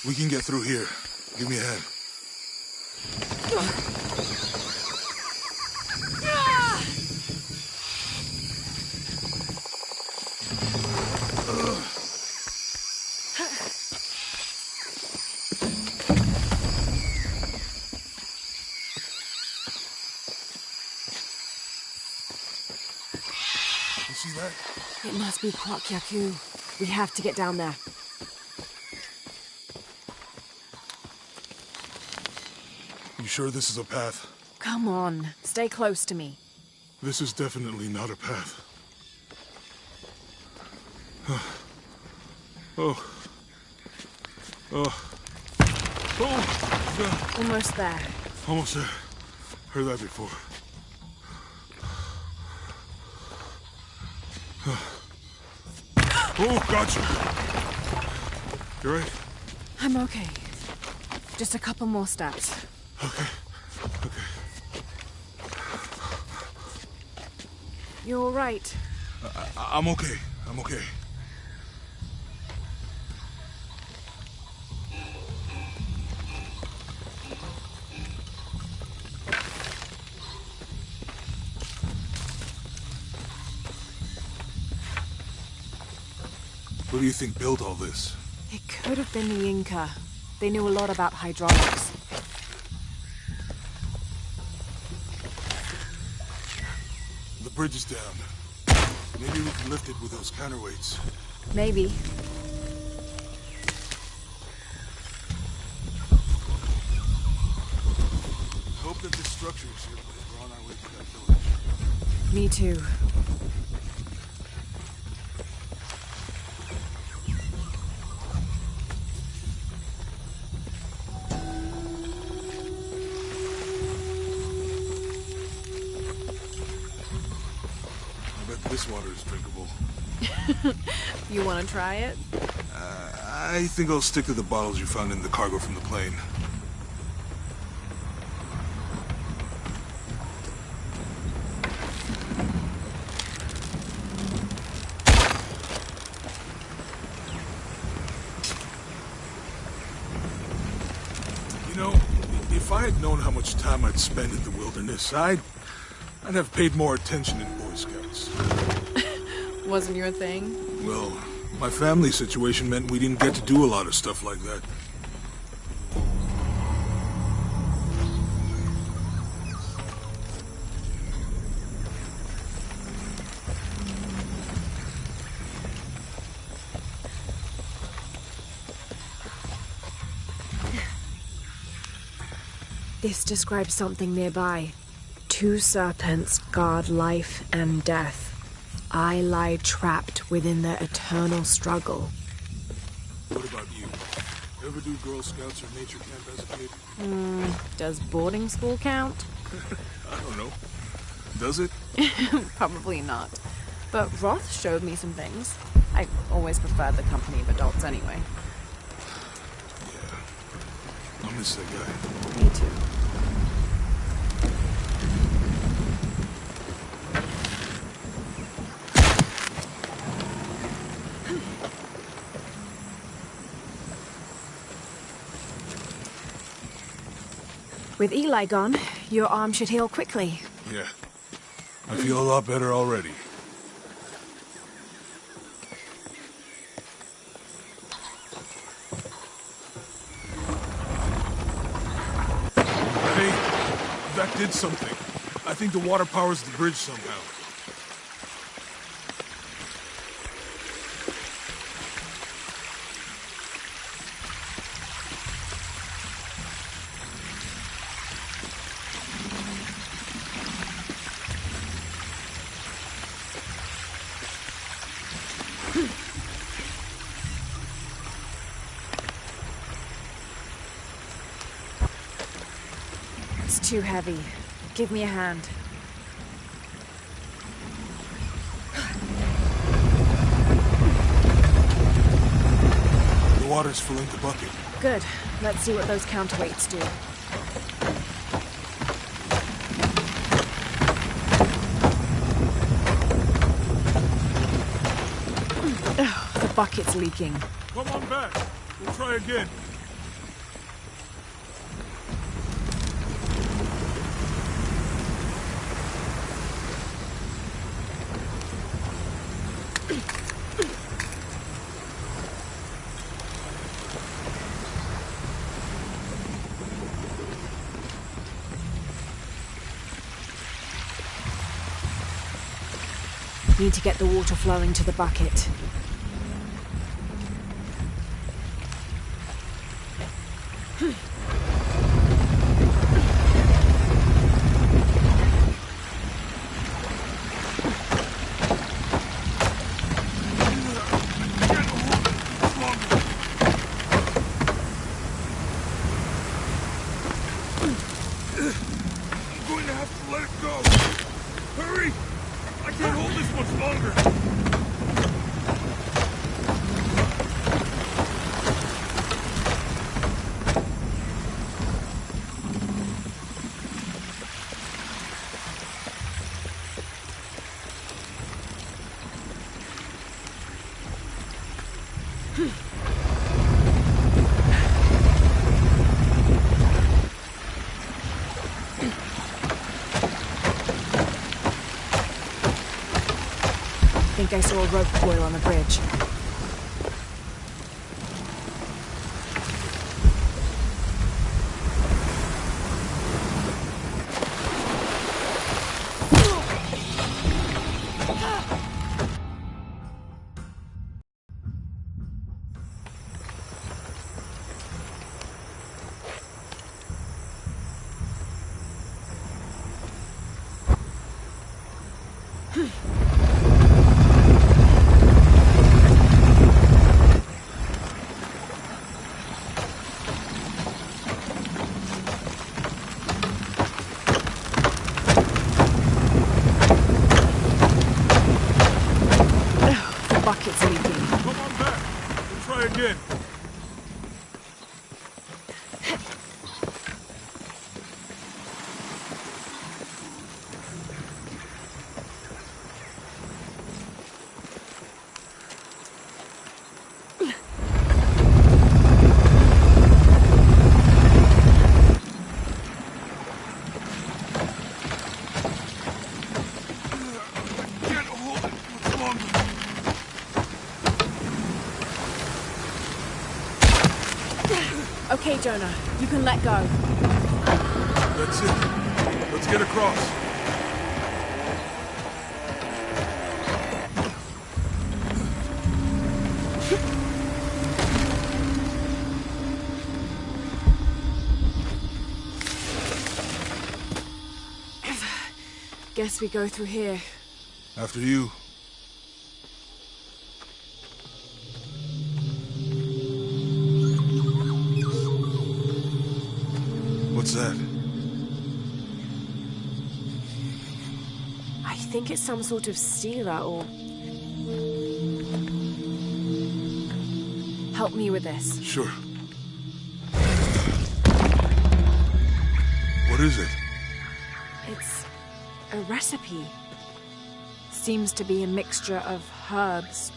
We can get through here. Give me a hand. You see that? It must be Kuat Kyaku. We have to get down there. You sure this is a path? Come on, stay close to me. This is definitely not a path. Oh. Almost there. Almost there. Heard that before. Oh, gotcha. You right? I'm okay. Just a couple more steps. Okay. You're all right. I'm okay. I'm okay. What do you think built all this? It could have been the Inca. They knew a lot about hydraulics. The bridge is down. Maybe we can lift it with those counterweights. Maybe. Hope that this structure is here because we're on our way to that village. Me too. This water is drinkable. You want to try it? I think I'll stick to the bottles you found in the cargo from the plane. You know, if I had known how much time I'd spend in the wilderness, I'd have paid more attention in Boy Scouts. Wasn't your thing? Well, my family situation meant we didn't get to do a lot of stuff like that. This describes something nearby. 2 serpents guard life and death. I lie trapped within their eternal struggle. What about you? Ever do Girl Scouts or nature camp as a kid? Does boarding school count? I don't know. Does it? Probably not. But Roth showed me some things. I always preferred the company of adults anyway. Yeah. I'll miss that guy. Me too. With Eli gone, your arm should heal quickly. Yeah. I feel a lot better already. Hey, that did something. I think the water powers the bridge somehow. It's too heavy. Give me a hand. The water's filling the bucket. Good. Let's see what those counterweights do. The bucket's leaking. Come on back. We'll try again. Need to get the water flowing to the bucket. I think I saw a rope coil on the bridge. Bucket's leaking. Come on back. We'll try again. Can't hold it much longer. Okay, Jonah, you can let go. That's it. Let's get across. Guess we go through here. After you. What's that? I think it's some sort of sealer or... Help me with this. Sure. What is it? It's a recipe. Seems to be a mixture of herbs.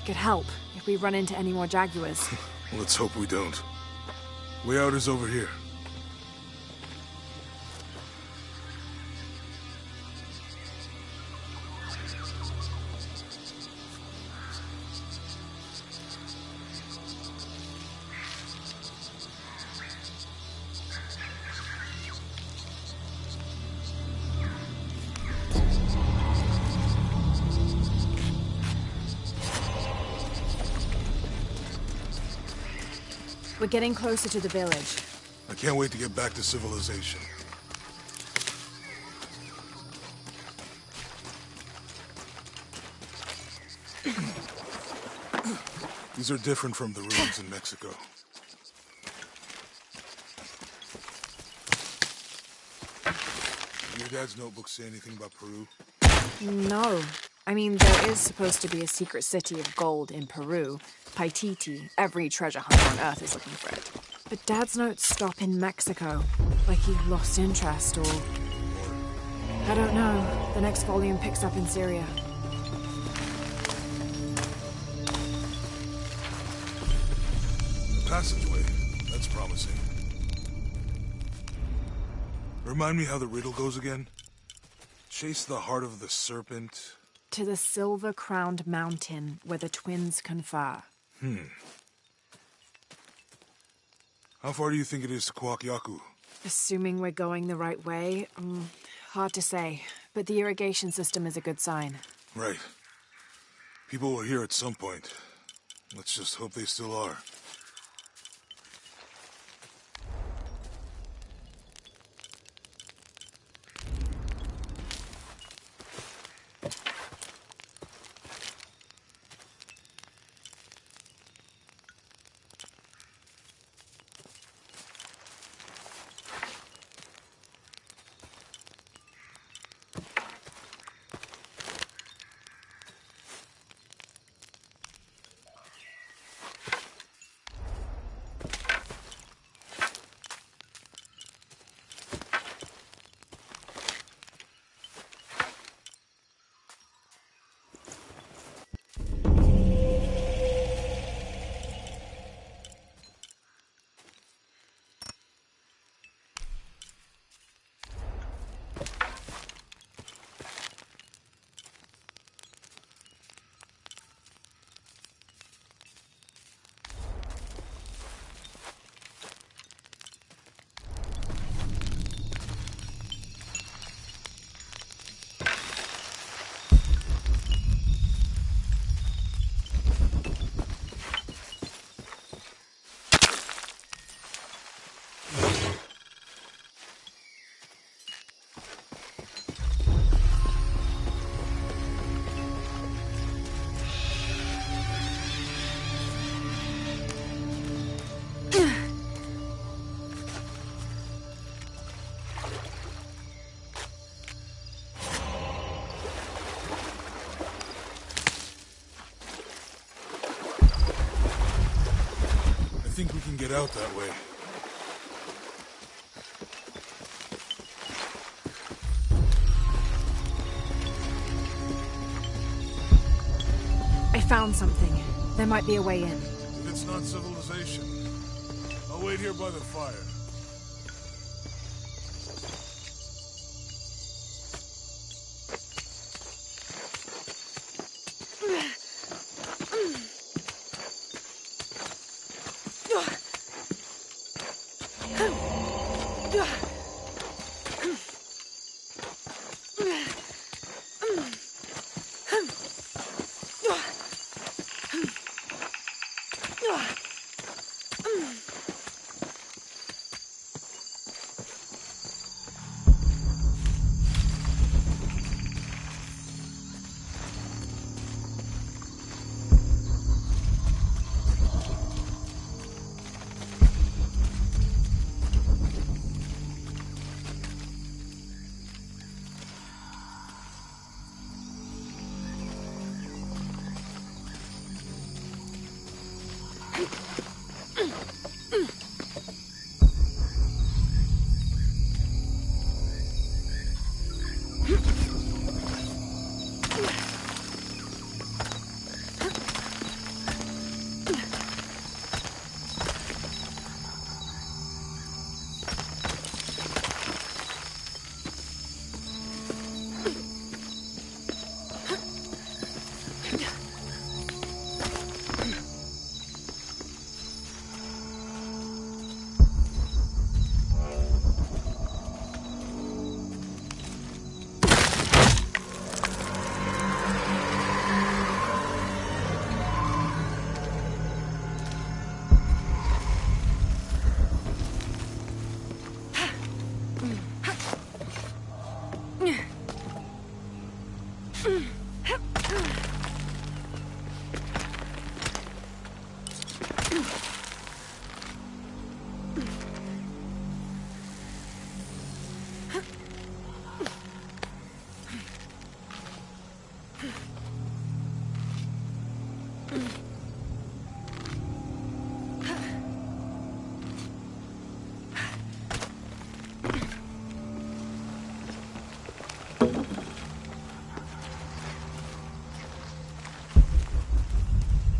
It could help if we run into any more jaguars. Let's hope we don't. Way out is over here. We're getting closer to the village. I can't wait to get back to civilization. These are different from the ruins in Mexico. Did your dad's notebook say anything about Peru? No. I mean, there is supposed to be a secret city of gold in Peru. Paititi. Every treasure hunter on Earth is looking for it. But Dad's notes stop in Mexico. Like he lost interest or... I don't know. The next volume picks up in Syria. Passageway. That's promising. Remind me how the riddle goes again? Chase the heart of the serpent... To the silver-crowned mountain where the twins confer. How far do you think it is to Kuwakyaku? Assuming we're going the right way, Hard to say, but the irrigation system is a good sign. Right. People were here at some point. Let's just hope they still are. I think we can get out that way. I found something. There might be a way in. If it's not civilization, I'll wait here by the fire.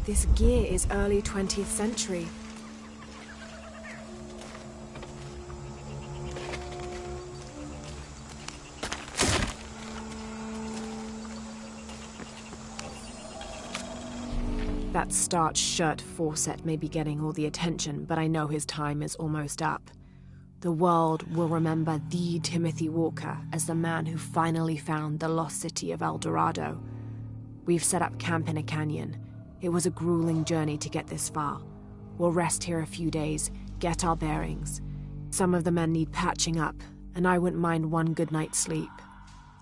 This gear is early 20th century. That starched shirt Fawcett may be getting all the attention, but I know his time is almost up. The world will remember the Timothy Walker as the man who finally found the lost city of El Dorado. We've set up camp in a canyon. It was a grueling journey to get this far. We'll rest here a few days, get our bearings. Some of the men need patching up, and I wouldn't mind one good night's sleep.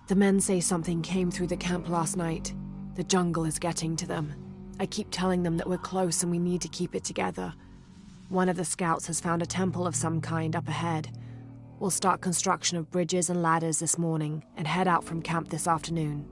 The men say something came through the camp last night. The jungle is getting to them. I keep telling them that we're close and we need to keep it together. One of the scouts has found a temple of some kind up ahead. We'll start construction of bridges and ladders this morning and head out from camp this afternoon.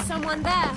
Someone there.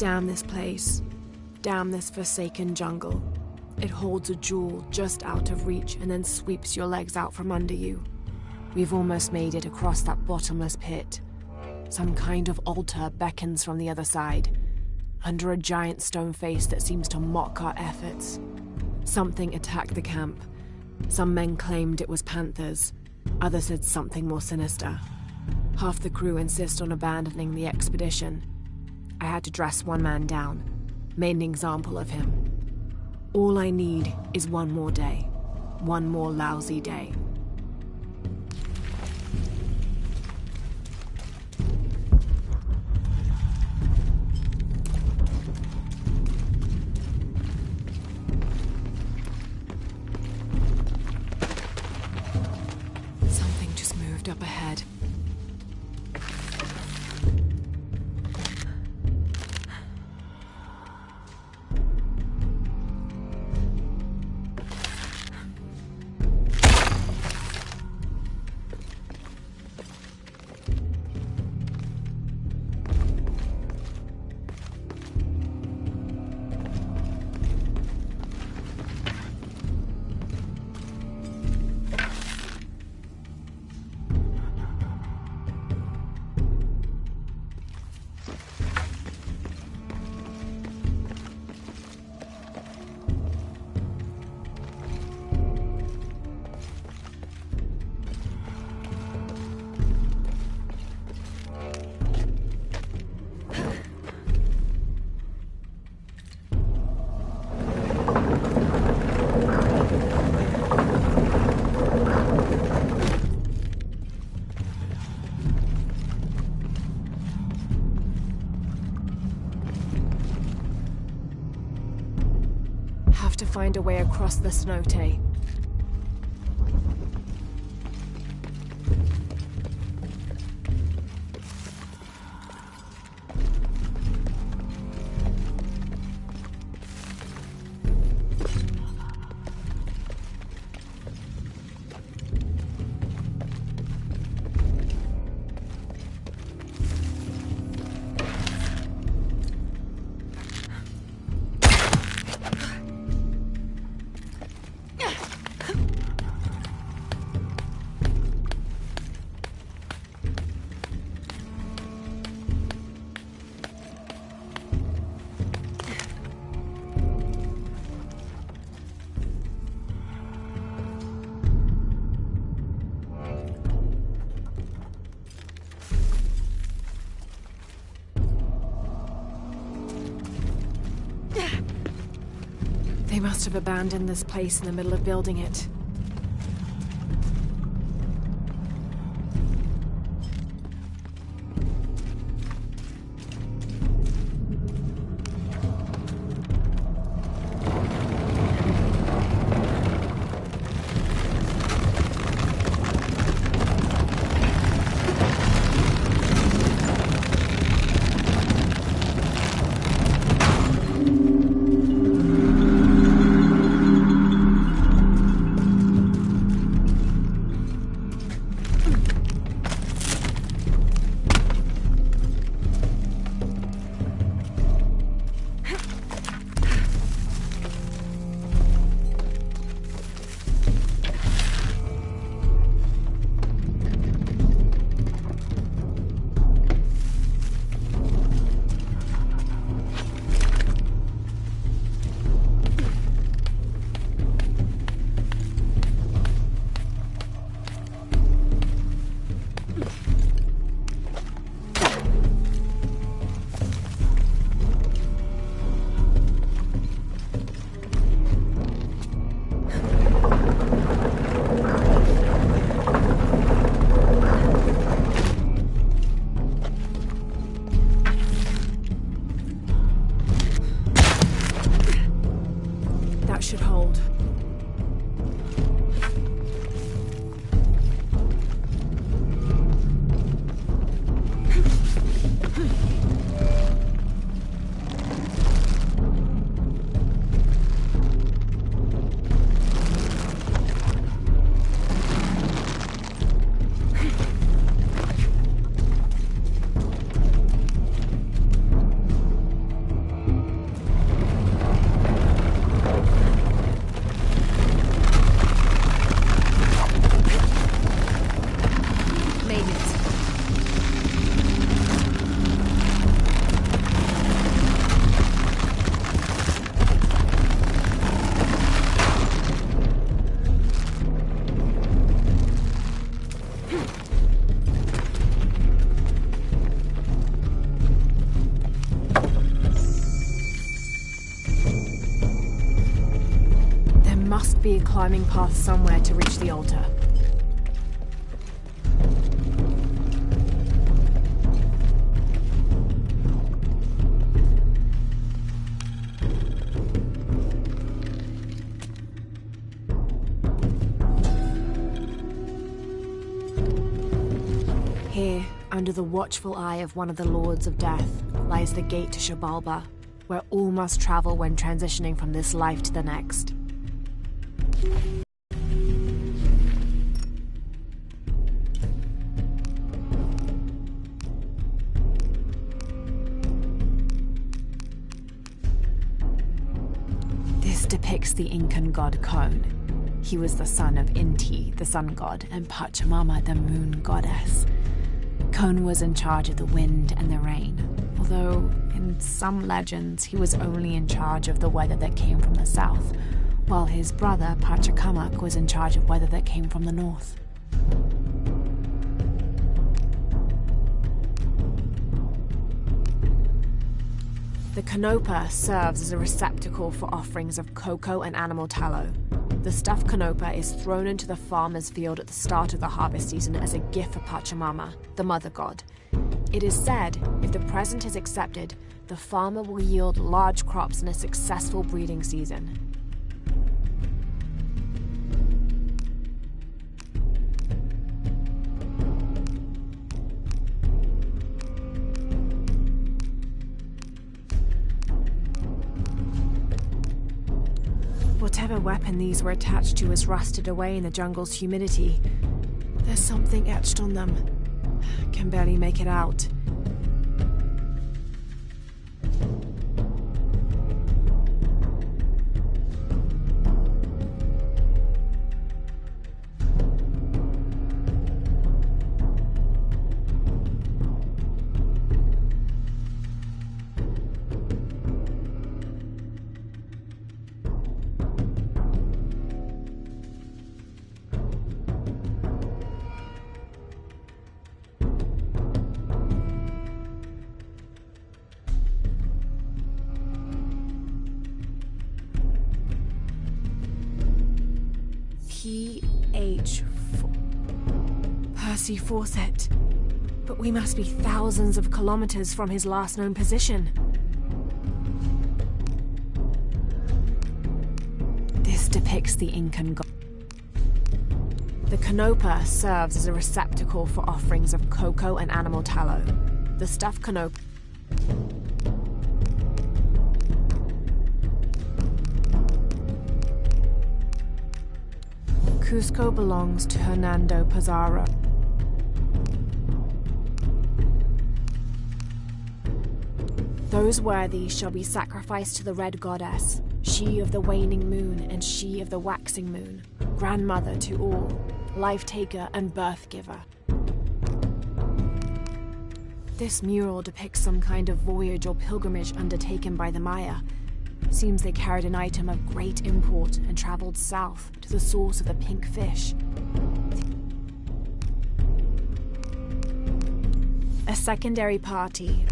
Damn this place. Damn this forsaken jungle. It holds a jewel just out of reach and then sweeps your legs out from under you. We've almost made it across that bottomless pit. Some kind of altar beckons from the other side, under a giant stone face that seems to mock our efforts. Something attacked the camp. Some men claimed it was panthers. Others said something more sinister. Half the crew insist on abandoning the expedition. I had to dress one man down, made an example of him. All I need is one more day. One more lousy day. Something just moved up ahead. To find a way across the Cenote. They must have abandoned this place in the middle of building it. be a climbing path somewhere to reach the altar. Here, under the watchful eye of one of the Lords of Death, lies the gate to Xibalba, where all must travel when transitioning from this life to the next. This depicts the Incan god Kon. He was the son of Inti, the sun god, and Pachamama, the moon goddess. Kon was in charge of the wind and the rain, although in some legends he was only in charge of the weather that came from the south, while his brother Pachacamac was in charge of weather that came from the north. The Canopa serves as a receptacle for offerings of cocoa and animal tallow. The stuffed Canopa is thrown into the farmer's field at the start of the harvest season as a gift for Pachamama, the mother god. It is said, if the present is accepted, the farmer will yield large crops in a successful breeding season. Whatever weapon these were attached to has rusted away in the jungle's humidity. There's something etched on them. Can barely make it out. P.H. Percy Fawcett. But we must be thousands of kilometers from his last known position. This depicts the Incan god. The Canopa serves as a receptacle for offerings of cocoa and animal tallow. The stuffed Canopa Cusco belongs to Hernando Pizarro. Those worthy shall be sacrificed to the Red Goddess, she of the waning moon and she of the waxing moon, grandmother to all, life-taker and birth-giver. This mural depicts some kind of voyage or pilgrimage undertaken by the Maya. Seems they carried an item of great import and traveled south to the source of the pink fish. A secondary party.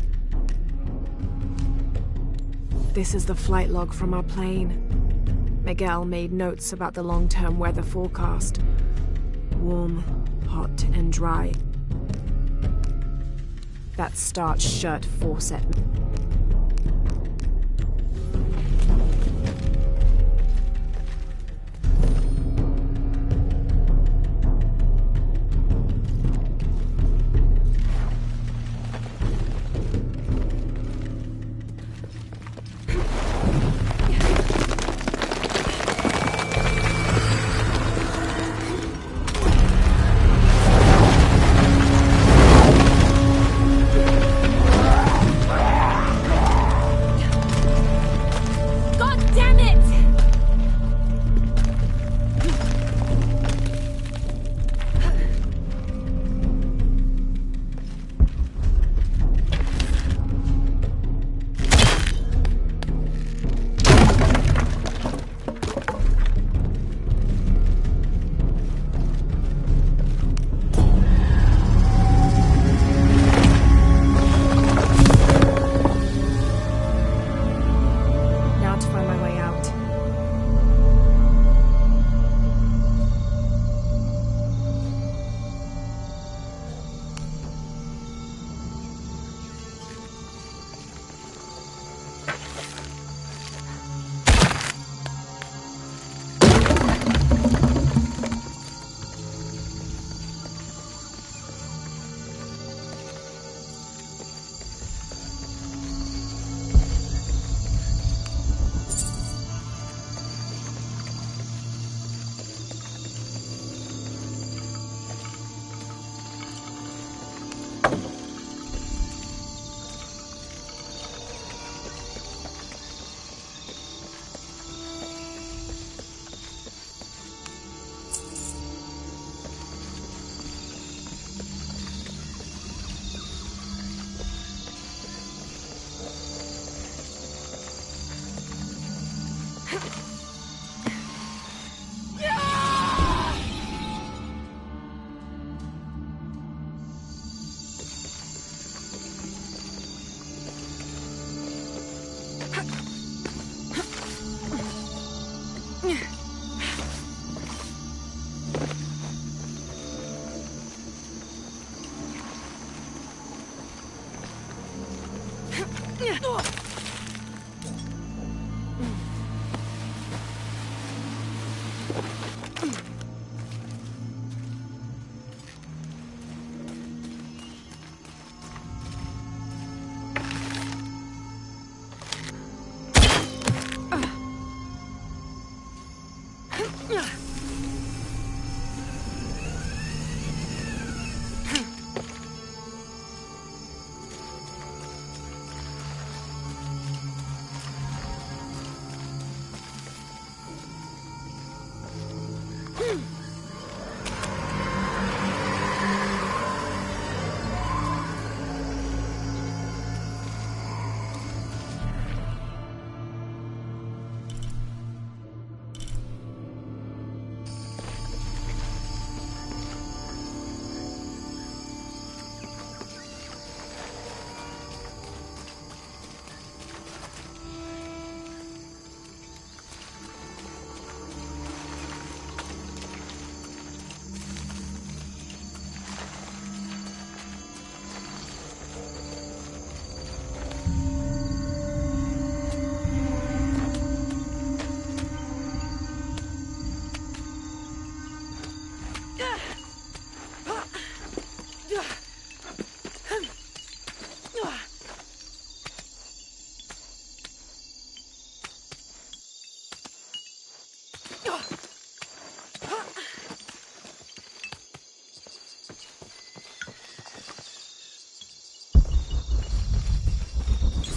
This is the flight log from our plane. Miguel made notes about the long-term weather forecast. Warm, hot, and dry. That starched shirt Fawcett.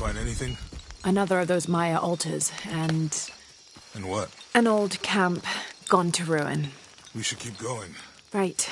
Find anything? Another of those Maya altars, and And what? an old camp gone to ruin. We should keep going. Right.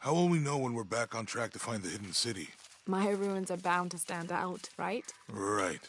How will we know when we're back on track to find the hidden city? Maya ruins are bound to stand out, right? Right.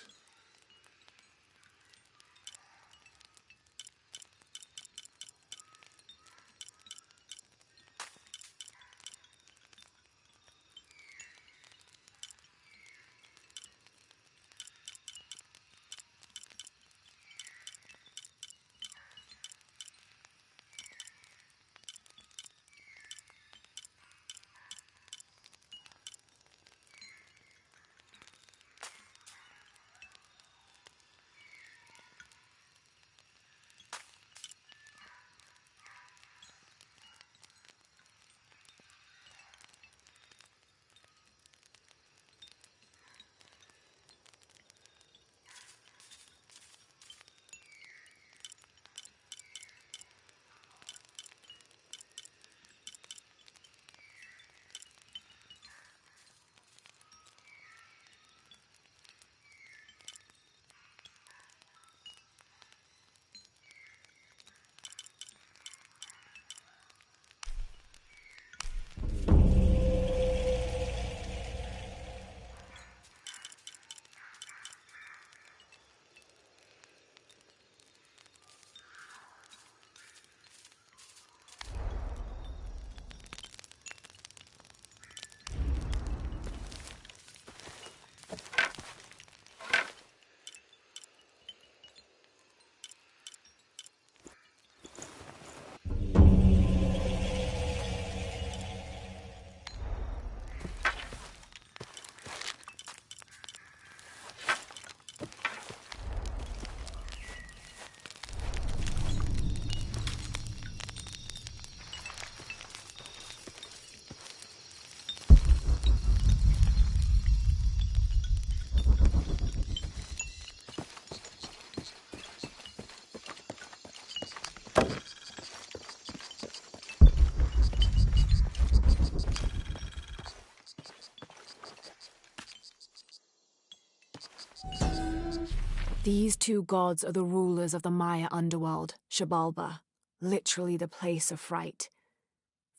These two gods are the rulers of the Maya underworld, Xibalba, literally the place of fright.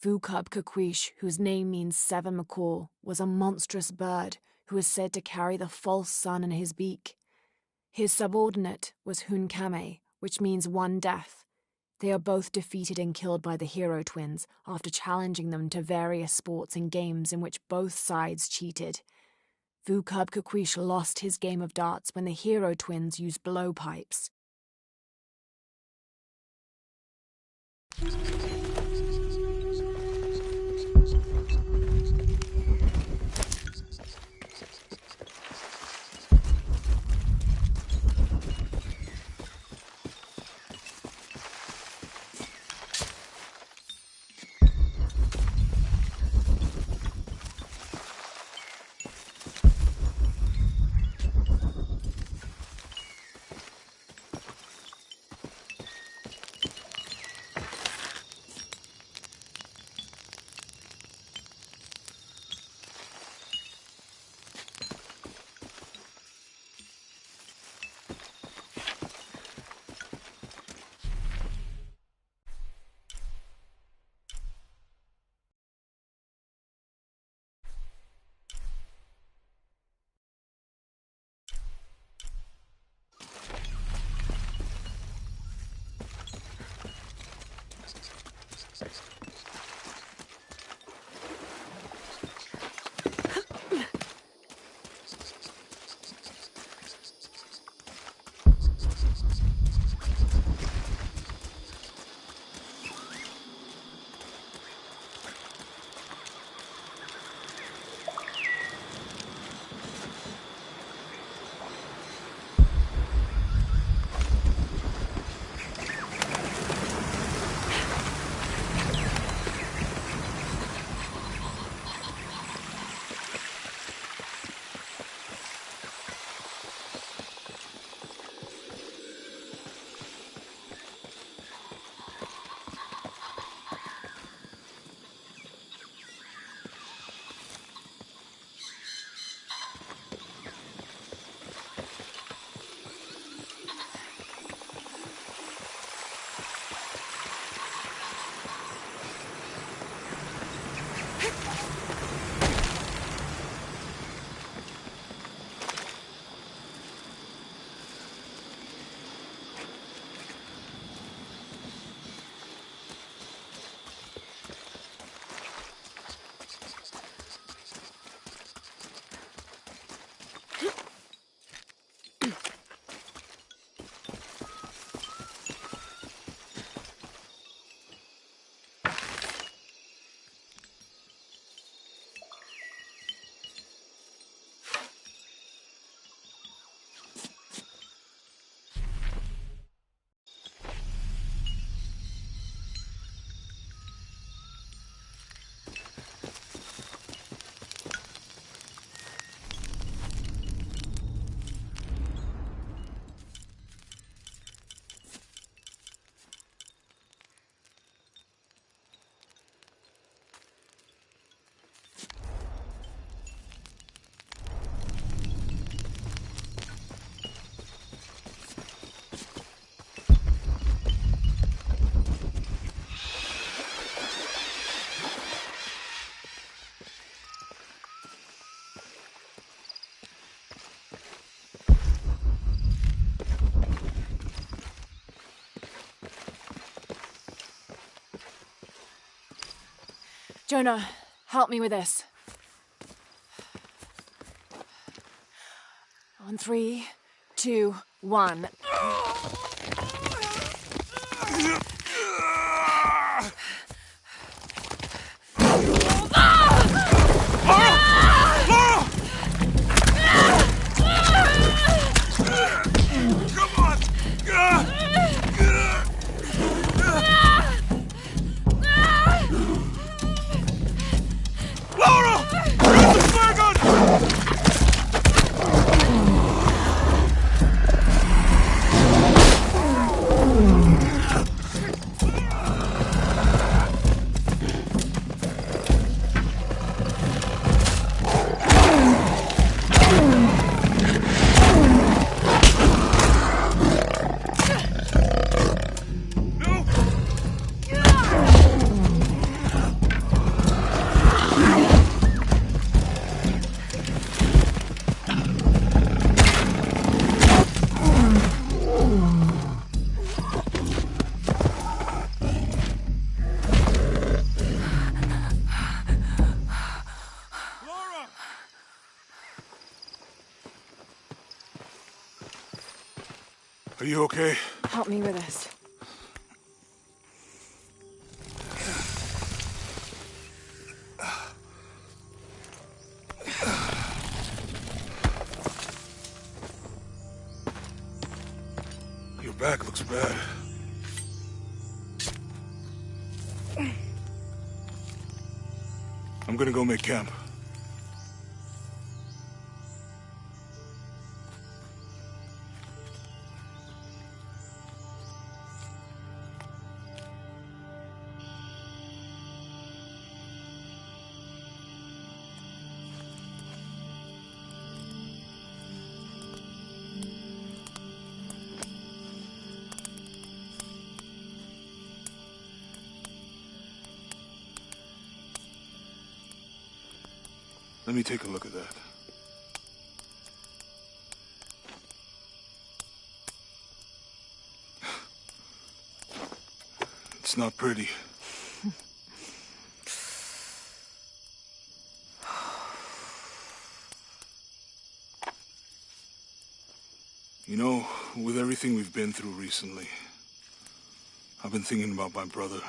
Vucub-Queqsha, whose name means seven macaw, was a monstrous bird who is said to carry the false sun in his beak. His subordinate was Hun-Came, which means one death. They are both defeated and killed by the hero twins after challenging them to various sports and games in which both sides cheated. Vucub-Queqsha lost his game of darts when the hero twins used blowpipes. Jonah, help me with this. On 3, 2, 1. Are you okay? Help me with this. Your back looks bad. I'm gonna go make camp. Let me take a look at that. It's not pretty. You know, with everything we've been through recently, I've been thinking about my brother.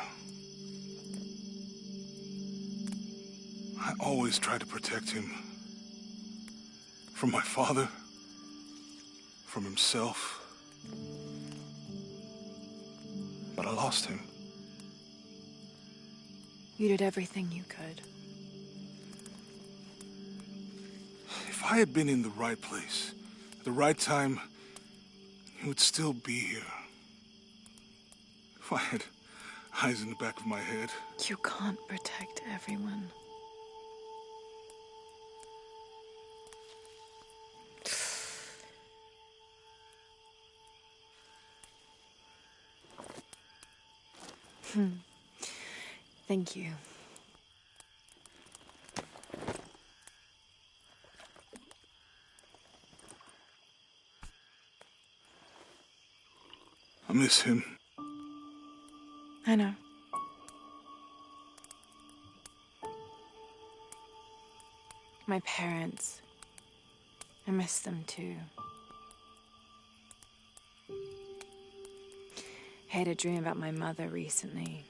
I always try to protect him. From my father. From himself. But I lost him. You did everything you could. If I had been in the right place, at the right time, he would still be here. If I had eyes in the back of my head. You can't protect everyone. Thank you. I miss him. I know. My parents. I miss them too. I had a dream about my mother recently.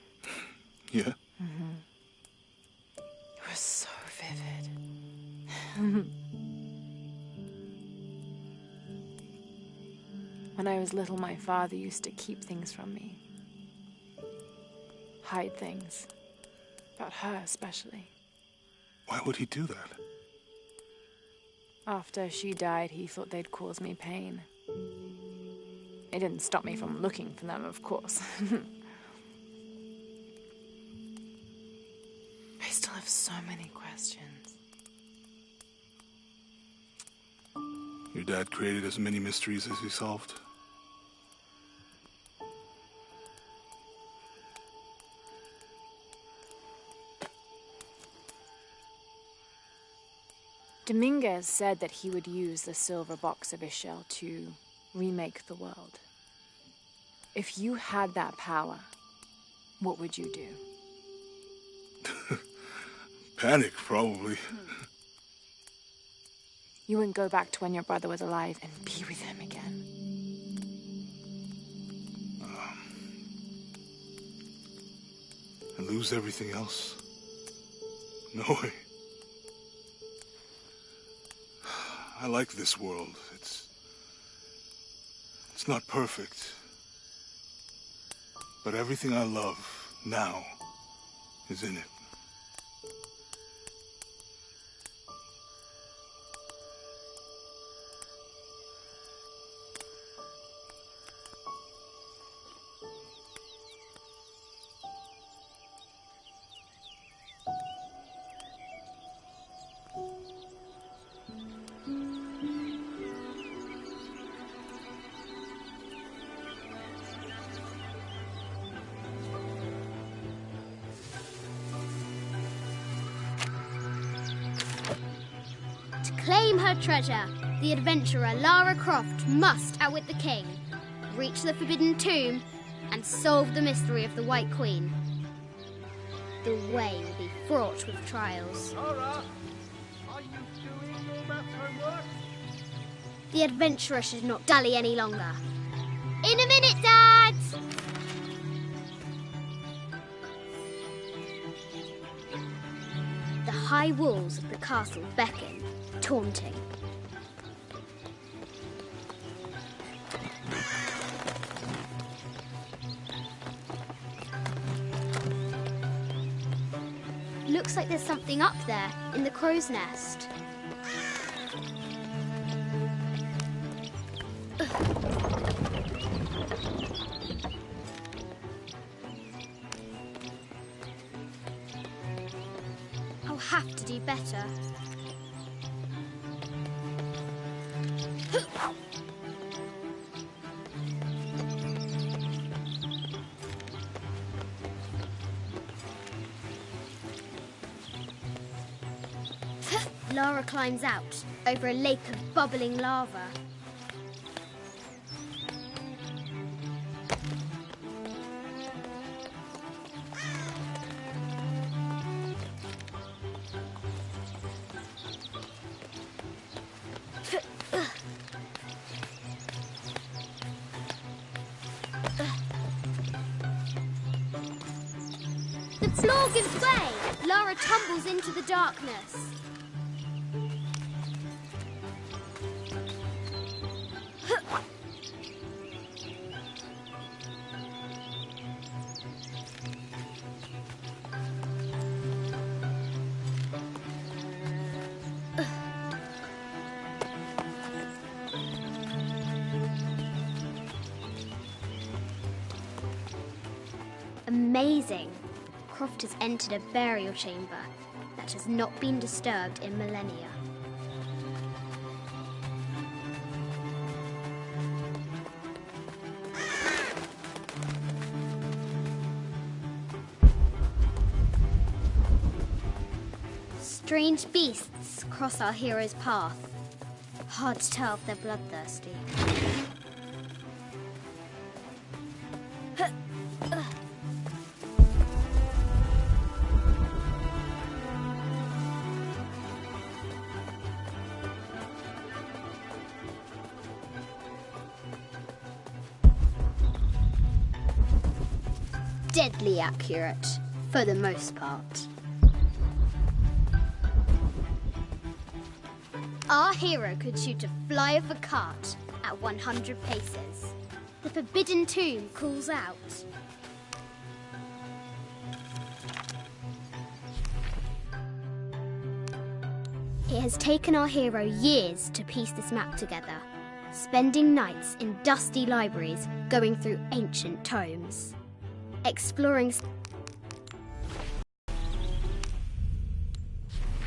Yeah? It was so vivid. When I was little, my father used to keep things from me. Hide things. About her, especially. Why would he do that? After she died, he thought they'd cause me pain. It didn't stop me from looking for them, of course. I still have so many questions. Your dad created as many mysteries as he solved. Dominguez said that he would use the silver box of Ixchel to remake the world. If you had that power, what would you do? Panic, probably. You wouldn't go back to when your brother was alive and be with him again. And lose everything else? No way. I like this world. It's not perfect. But everything I love now is in it. Claim her treasure. The adventurer Lara Croft must outwit the king, reach the Forbidden Tomb, and solve the mystery of the White Queen. The way will be fraught with trials. Lara, are you doing your math homework? The adventurer should not dally any longer. In a minute, Dad! The high walls of the castle beckon, taunting. Looks like there's something up there in the crow's nest. I'll have to do better. Lara climbs out over a lake of bubbling lava. The floor gives way. Lara tumbles into the darkness. Amazing! Croft has entered a burial chamber that has not been disturbed in millennia. Strange beasts cross our hero's path. Hard to tell if they're bloodthirsty. Deadly accurate, for the most part. Our hero could shoot a fly of a cart at 100 paces. The forbidden tomb calls out. It has taken our hero years to piece this map together, spending nights in dusty libraries going through ancient tomes. Exploring.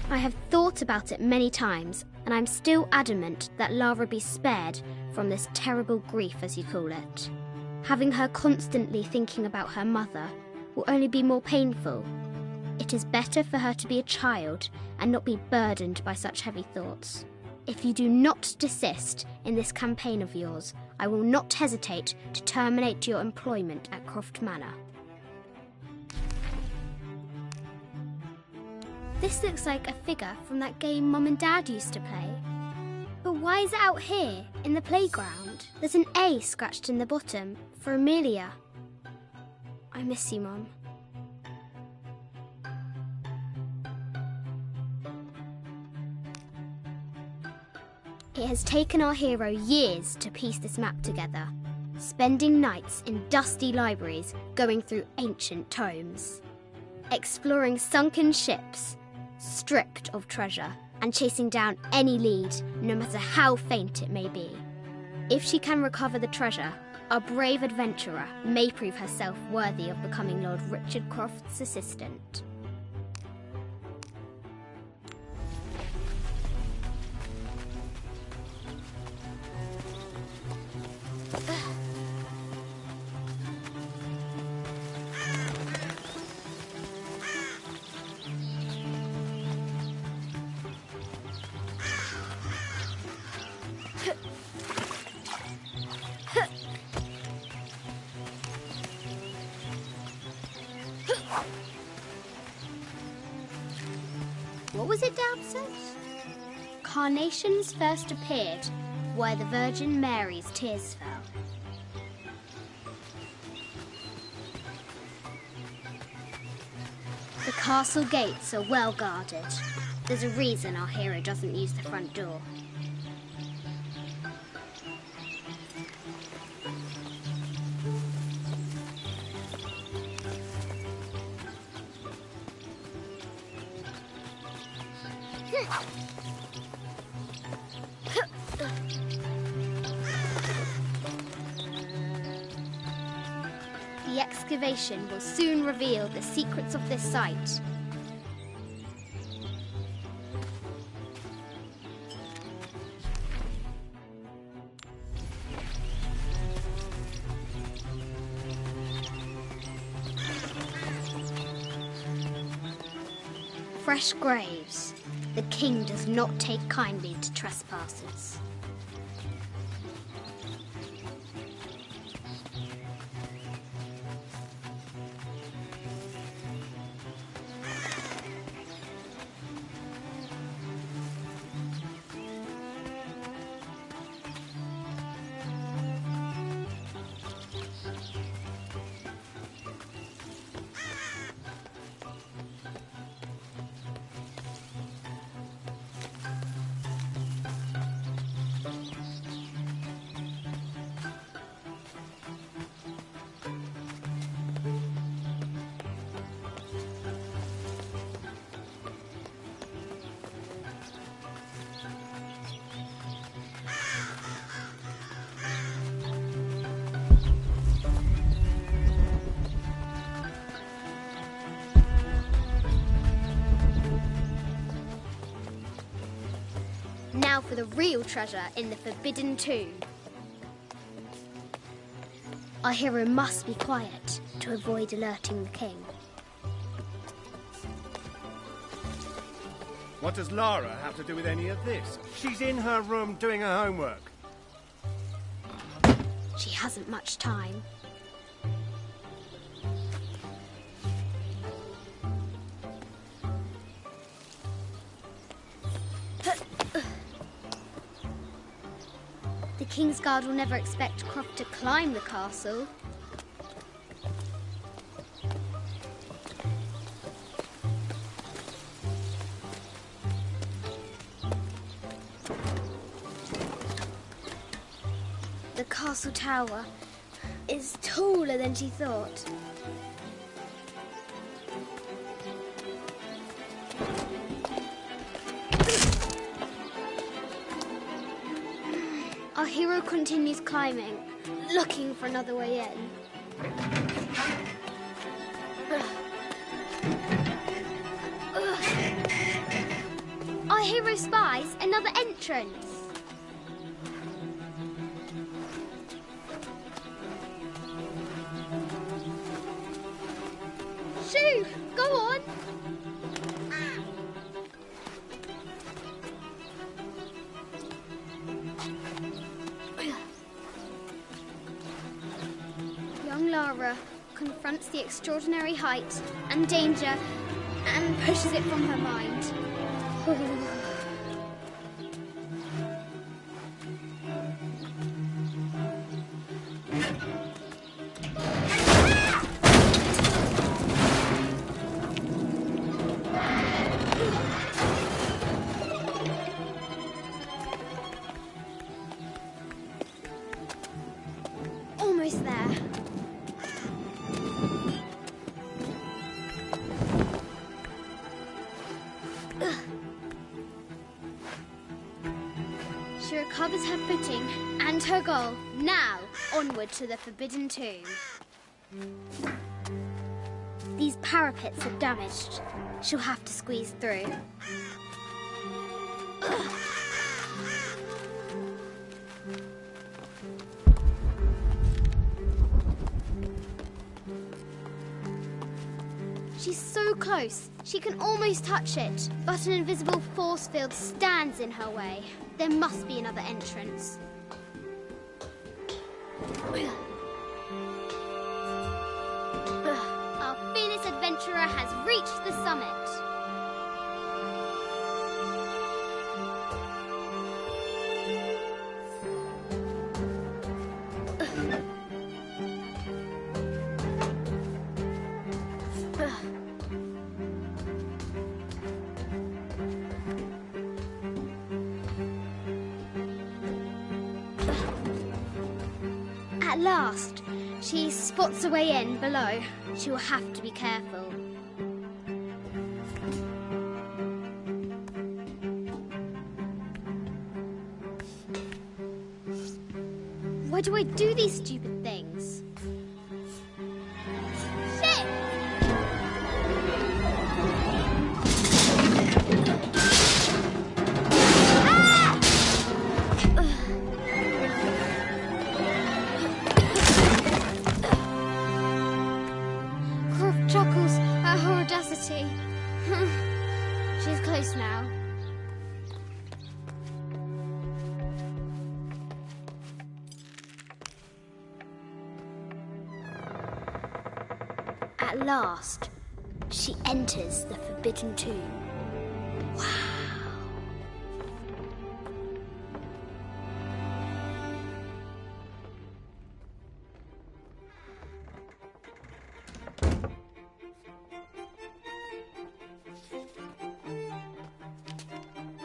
I have thought about it many times, and I'm still adamant that Lara be spared from this terrible grief, as you call it. Having her constantly thinking about her mother will only be more painful. It is better for her to be a child and not be burdened by such heavy thoughts. If you do not desist in this campaign of yours, I will not hesitate to terminate your employment at Croft Manor. This looks like a figure from that game Mum and Dad used to play. But why is it out here, in the playground? There's an A scratched in the bottom, for Amelia. I miss you, Mum. It has taken our hero years to piece this map together, spending nights in dusty libraries going through ancient tomes, exploring sunken ships, stripped of treasure, and chasing down any lead, no matter how faint it may be. If she can recover the treasure, our brave adventurer may prove herself worthy of becoming Lord Richard Croft's assistant. What was it Dad said? Carnations first appeared where the Virgin Mary's tears fell. The castle gates are well guarded. There's a reason our hero doesn't use the front door. The excavation will soon reveal the secrets of this site. Fresh graves. The king does not take kindly to trespassers. Now for the real treasure in the Forbidden Tomb. Our hero must be quiet to avoid alerting the king. What does Lara have to do with any of this? She's in her room doing her homework. She hasn't much time. The Kingsguard will never expect Croft to climb the castle. The castle tower is taller than she thought. Our hero continues climbing, looking for another way in. Our hero spies another entrance. Shoo! Go on! Young Lara confronts the extraordinary height and danger and pushes it from her mind. Almost there. She recovers her footing and her goal. Now, onward to the Forbidden Tomb. These parapets are damaged. She'll have to squeeze through. She's so close, she can almost touch it, but an invisible force field stands in her way. There must be another entrance. Our fearless adventurer has reached the summit. At last! She spots a way in below. She will have to be careful. Why do I do these stupid things? Shit! Ah! Croft chuckles at her audacity. She's close now. At last, she enters the Forbidden Tomb. Wow!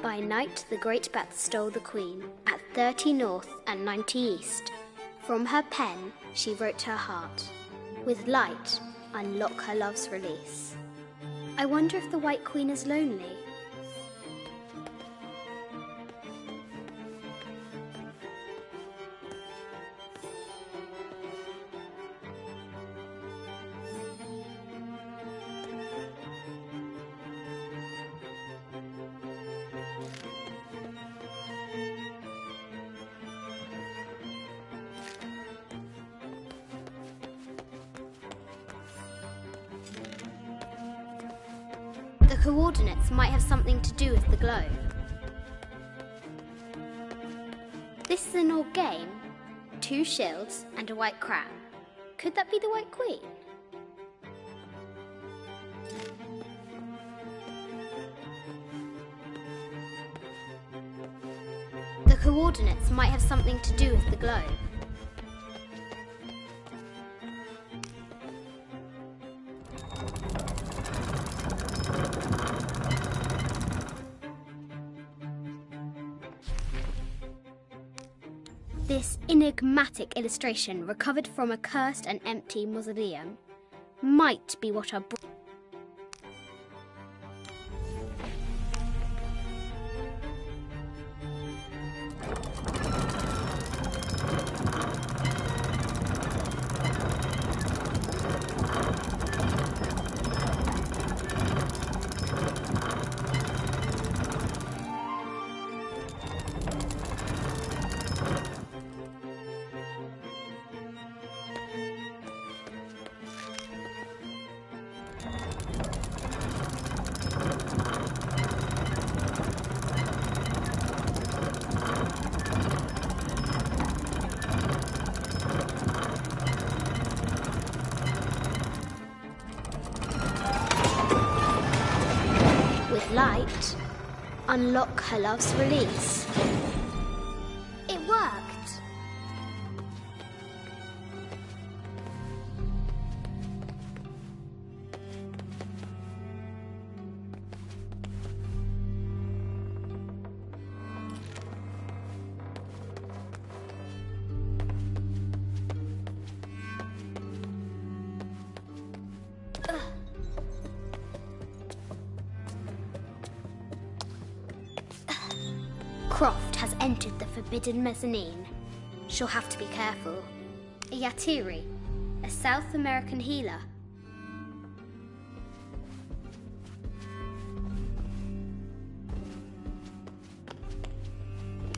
By night, the great bat stole the queen at 30 north and 90 east. From her pen, she wrote her heart. With light, unlock her love's release. I wonder if the White Queen is lonely. The coordinates might have something to do with the globe. This is an old game. 2 shields and a white crown. Could that be the White Queen? The coordinates might have something to do with the globe. This enigmatic illustration, recovered from a cursed and empty mausoleum, might be what our light, unlock her love's release. It worked. Croft has entered the forbidden mezzanine. She'll have to be careful. A Yatiri, a South American healer.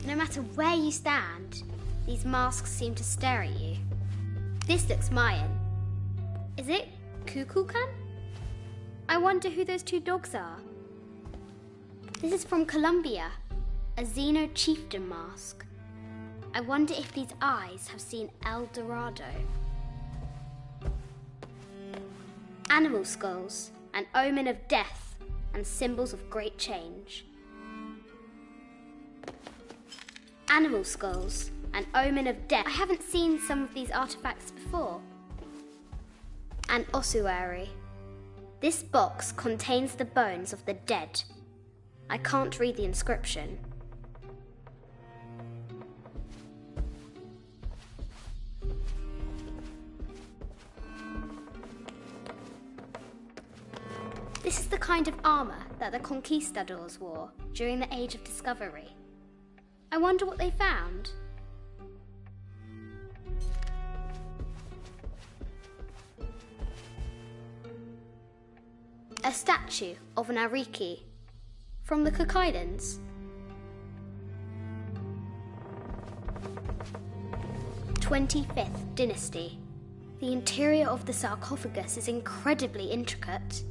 No matter where you stand, these masks seem to stare at you. This looks Mayan. Is it Kukulkan? I wonder who those 2 dogs are. This is from Colombia. A Xeno chieftain mask. I wonder if these eyes have seen El Dorado. Animal skulls, an omen of death and symbols of great change. Animal skulls, an omen of death. I haven't seen some of these artifacts before. An ossuary. This box contains the bones of the dead. I can't read the inscription. This is the kind of armour that the conquistadors wore during the Age of Discovery. I wonder what they found. A statue of an Ariki from the Cook Islands. 25th Dynasty. The interior of the sarcophagus is incredibly intricate.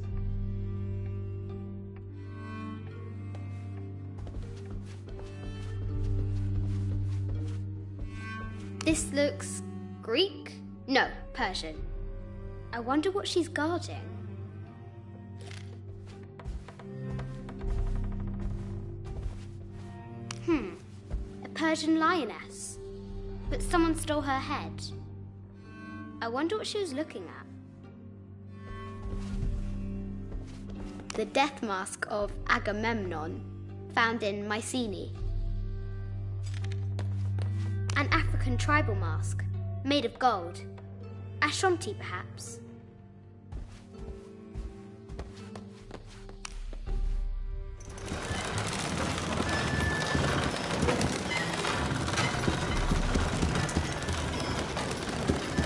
This looks Greek? No, Persian. I wonder what she's guarding. A Persian lioness. But someone stole her head. I wonder what she was looking at. The death mask of Agamemnon, found in Mycenae. An African tribal mask, made of gold. Ashanti, perhaps.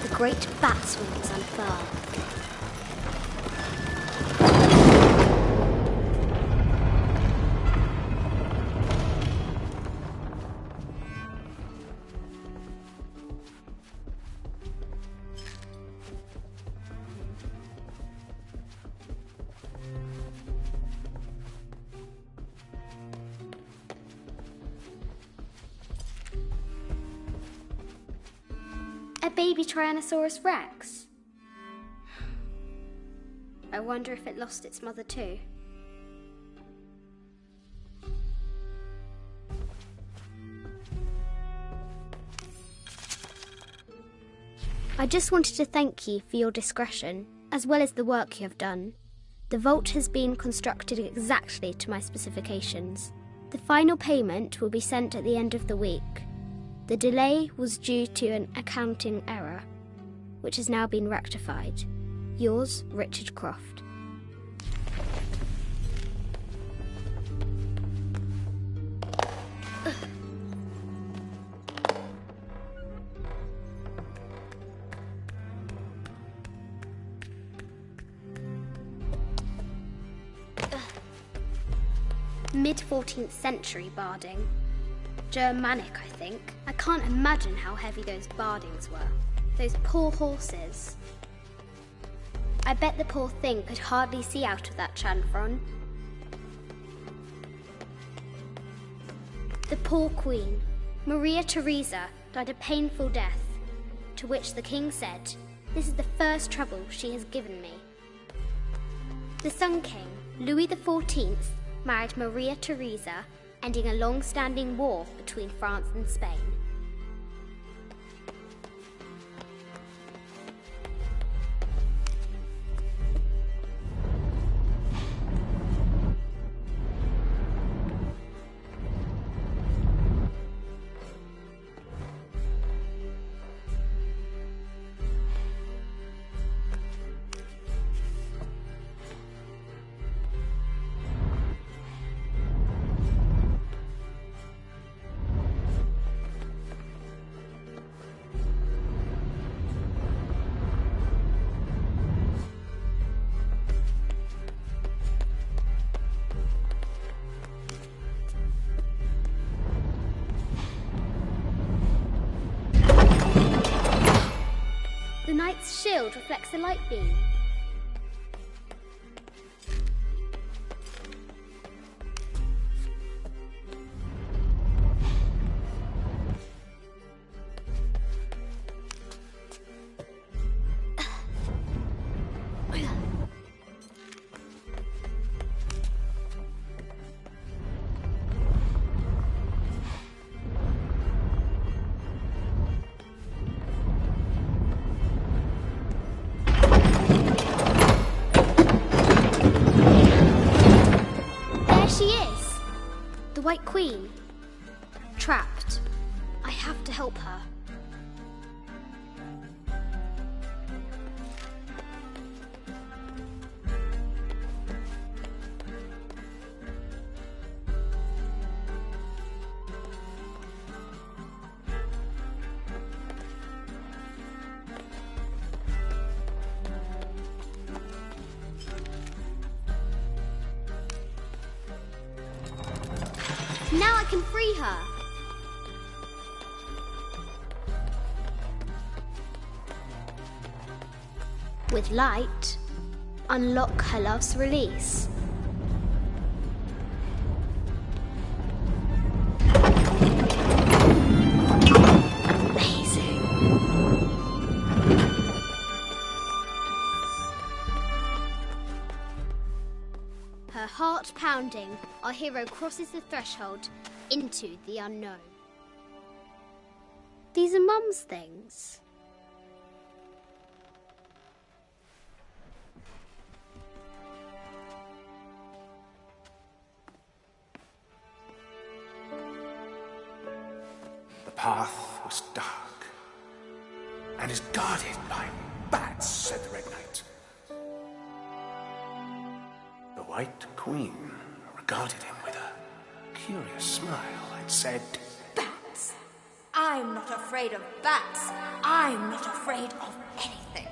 The great bat's wings unfurl. A baby Tyrannosaurus Rex. I wonder if it lost its mother too. I just wanted to thank you for your discretion, as well as the work you have done. The vault has been constructed exactly to my specifications. The final payment will be sent at the end of the week. The delay was due to an accounting error, which has now been rectified. Yours, Richard Croft. Mid-14th century barding. Germanic, I think. I can't imagine how heavy those bardings were. Those poor horses. I bet the poor thing could hardly see out of that chanfron. The poor queen, Maria Theresa, died a painful death, to which the king said, "This is the first trouble she has given me." The Sun King, Louis XIV, married Maria Theresa, ending a long-standing war between France and Spain. The knight's shield reflects a light beam. White Queen. Trapped. I have to help her. can free her. With light, unlock her love's release. Amazing. Her heart pounding, our hero crosses the threshold into the unknown. These are Mum's things. The path was dark and is guarded by bats, said the Red Knight. The White Queen regarded him with a curious smile and said, Bats! I'm not afraid of bats. I'm not afraid of anything.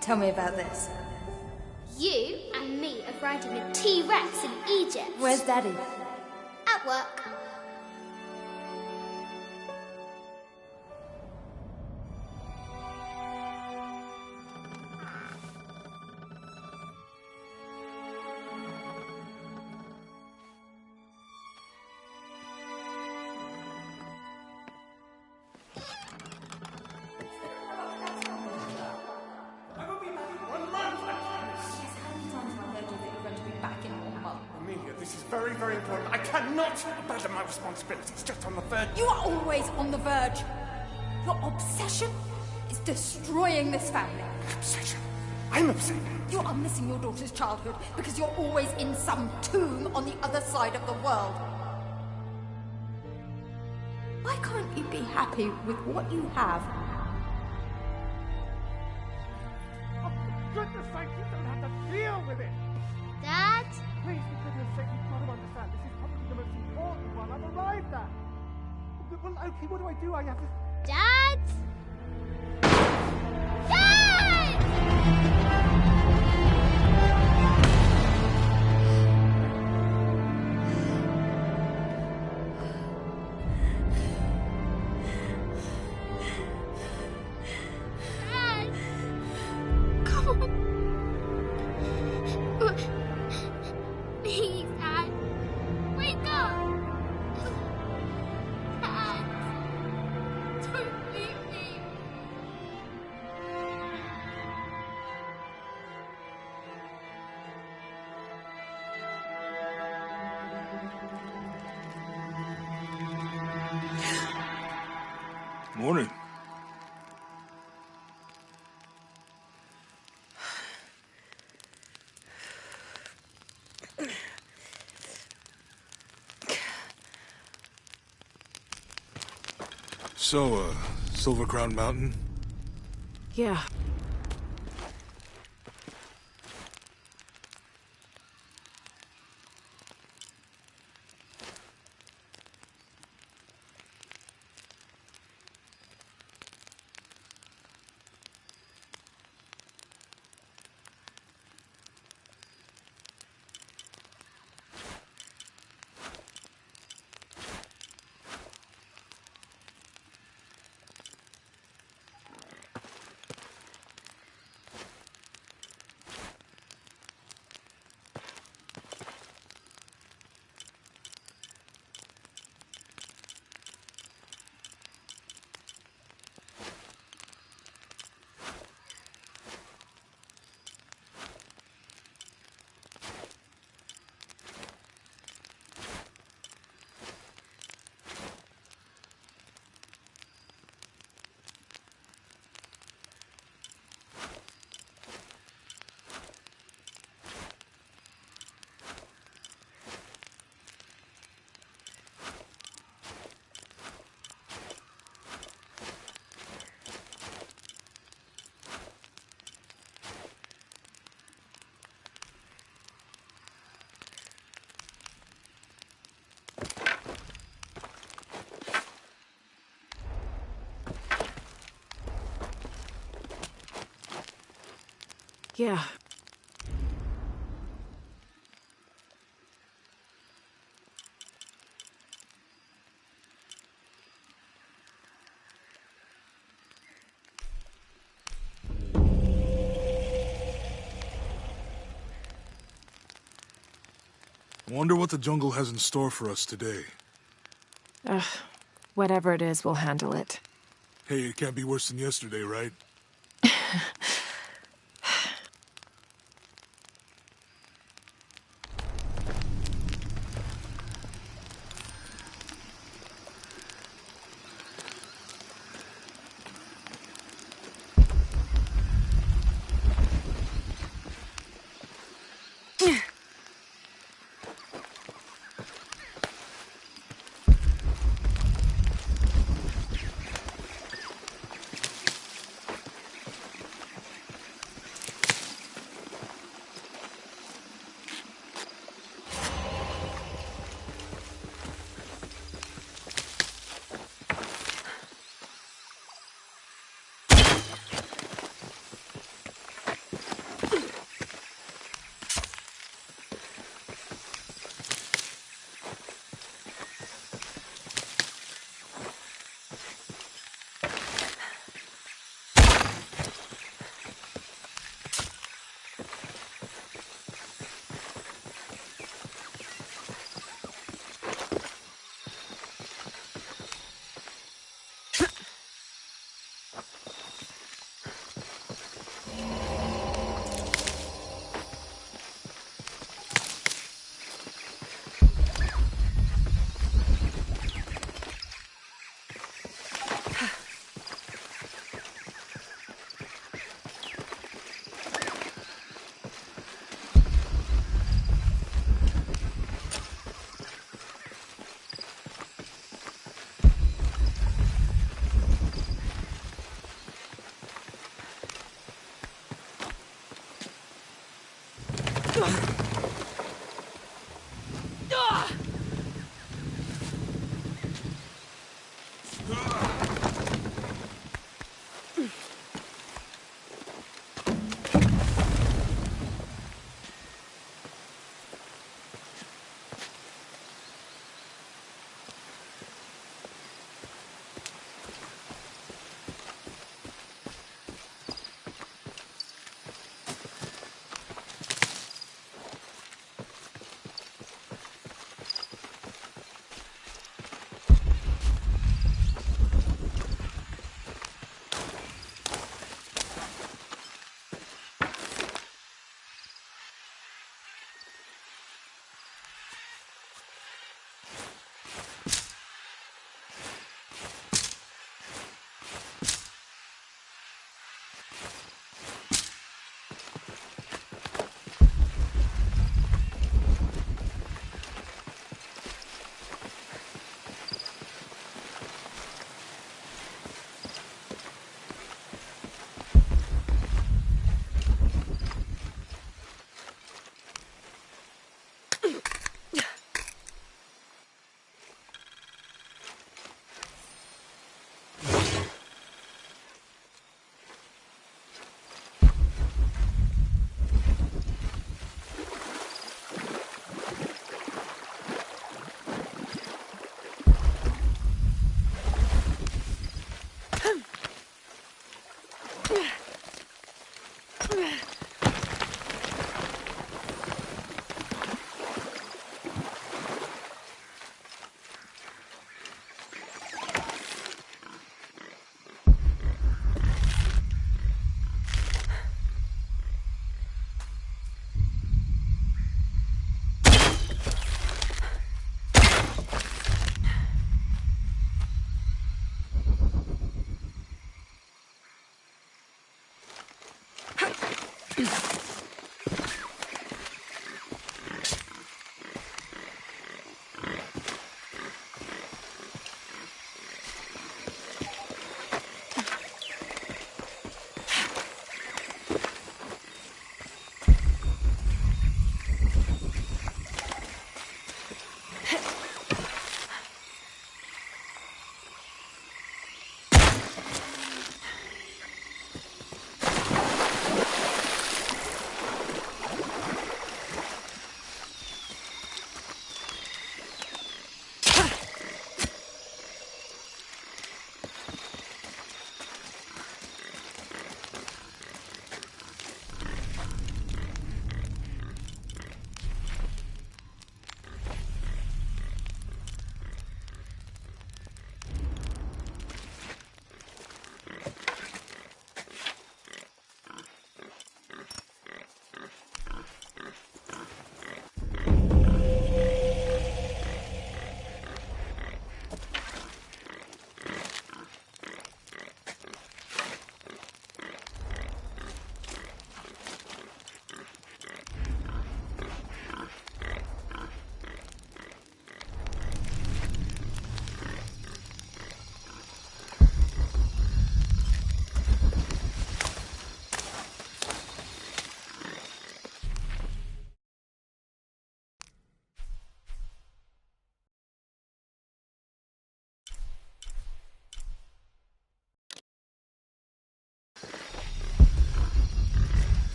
Tell me about this. You and me are riding a T-Rex in Egypt. Where's Daddy? At work. Amelia, this is very, very important. I cannot abandon my responsibilities just on the verge. You are always on the verge. Your obsession is destroying this family. Obsession. I'm obsessed. You are missing your daughter's childhood because you're always in some tomb on the other side of the world. Why can't you be happy with what you have? Oh, for goodness sake, you don't have to deal with it. Dad? Please, for goodness sake, you've got to understand. This is probably the most important one I've arrived at. Well, okay, what do? I have to... Dad? Dad! Dad! Come on. Please, Dad. Wake up. Dad. Don't leave me. Morning. So, Silver Crown Mountain? Yeah. Yeah. Wonder what the jungle has in store for us today. Ugh. Whatever it is, we'll handle it. Hey, it can't be worse than yesterday, right?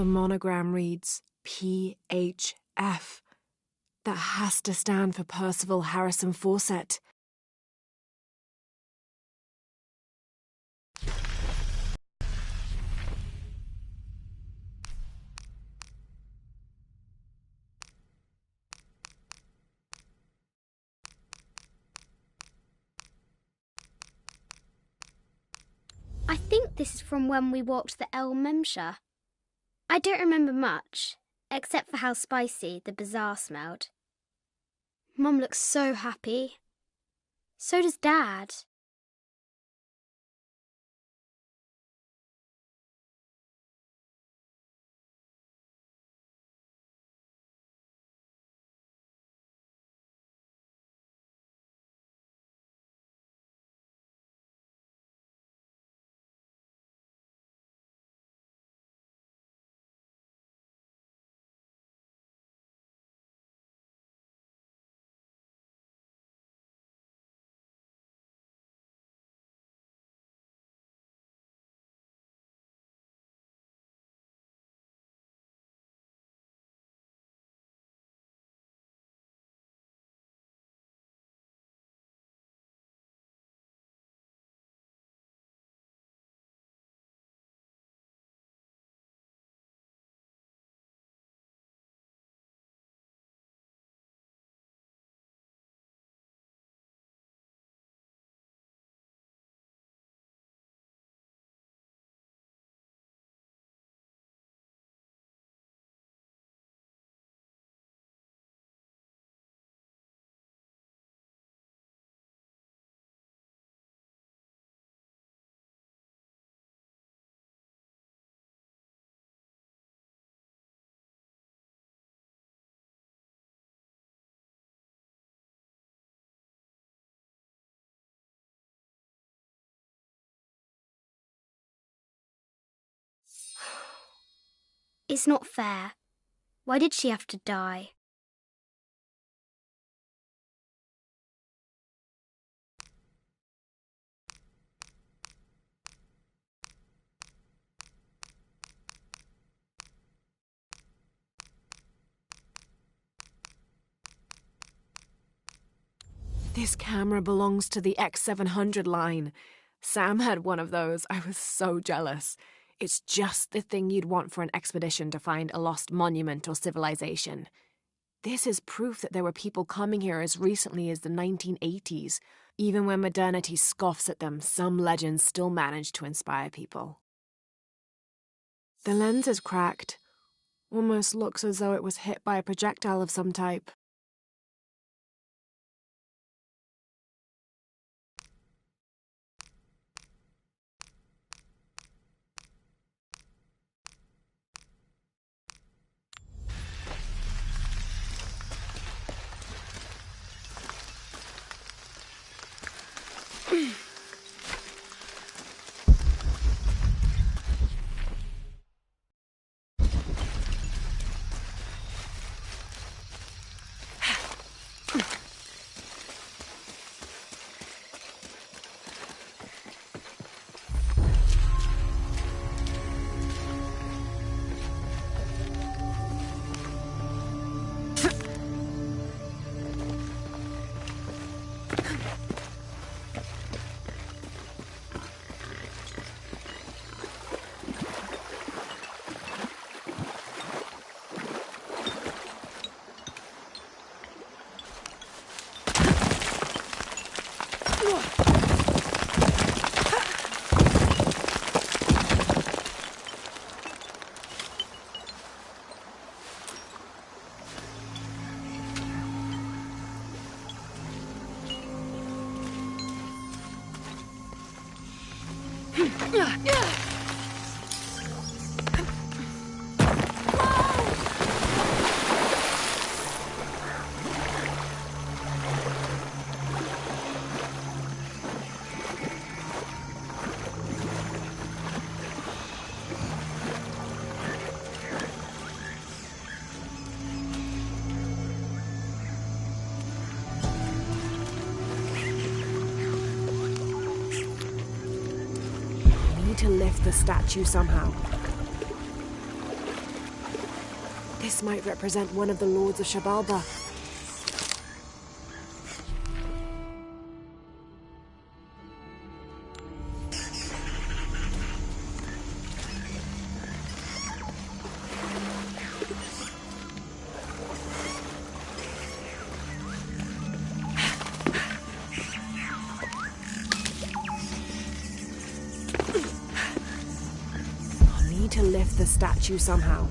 The monogram reads PHF. That has to stand for Percival Harrison Fawcett. I think this is from when we walked the El Memsha. I don't remember much, except for how spicy the bazaar smelled. Mum looks so happy. So does Dad. It's not fair. Why did she have to die? This camera belongs to the X700 line. Sam had one of those. I was so jealous. It's just the thing you'd want for an expedition to find a lost monument or civilization. This is proof that there were people coming here as recently as the 1980s. Even when modernity scoffs at them, some legends still manage to inspire people. The lens is cracked. Almost looks as though it was hit by a projectile of some type. To lift the statue somehow. This might represent one of the lords of Xibalba. I'll need to lift the statue somehow.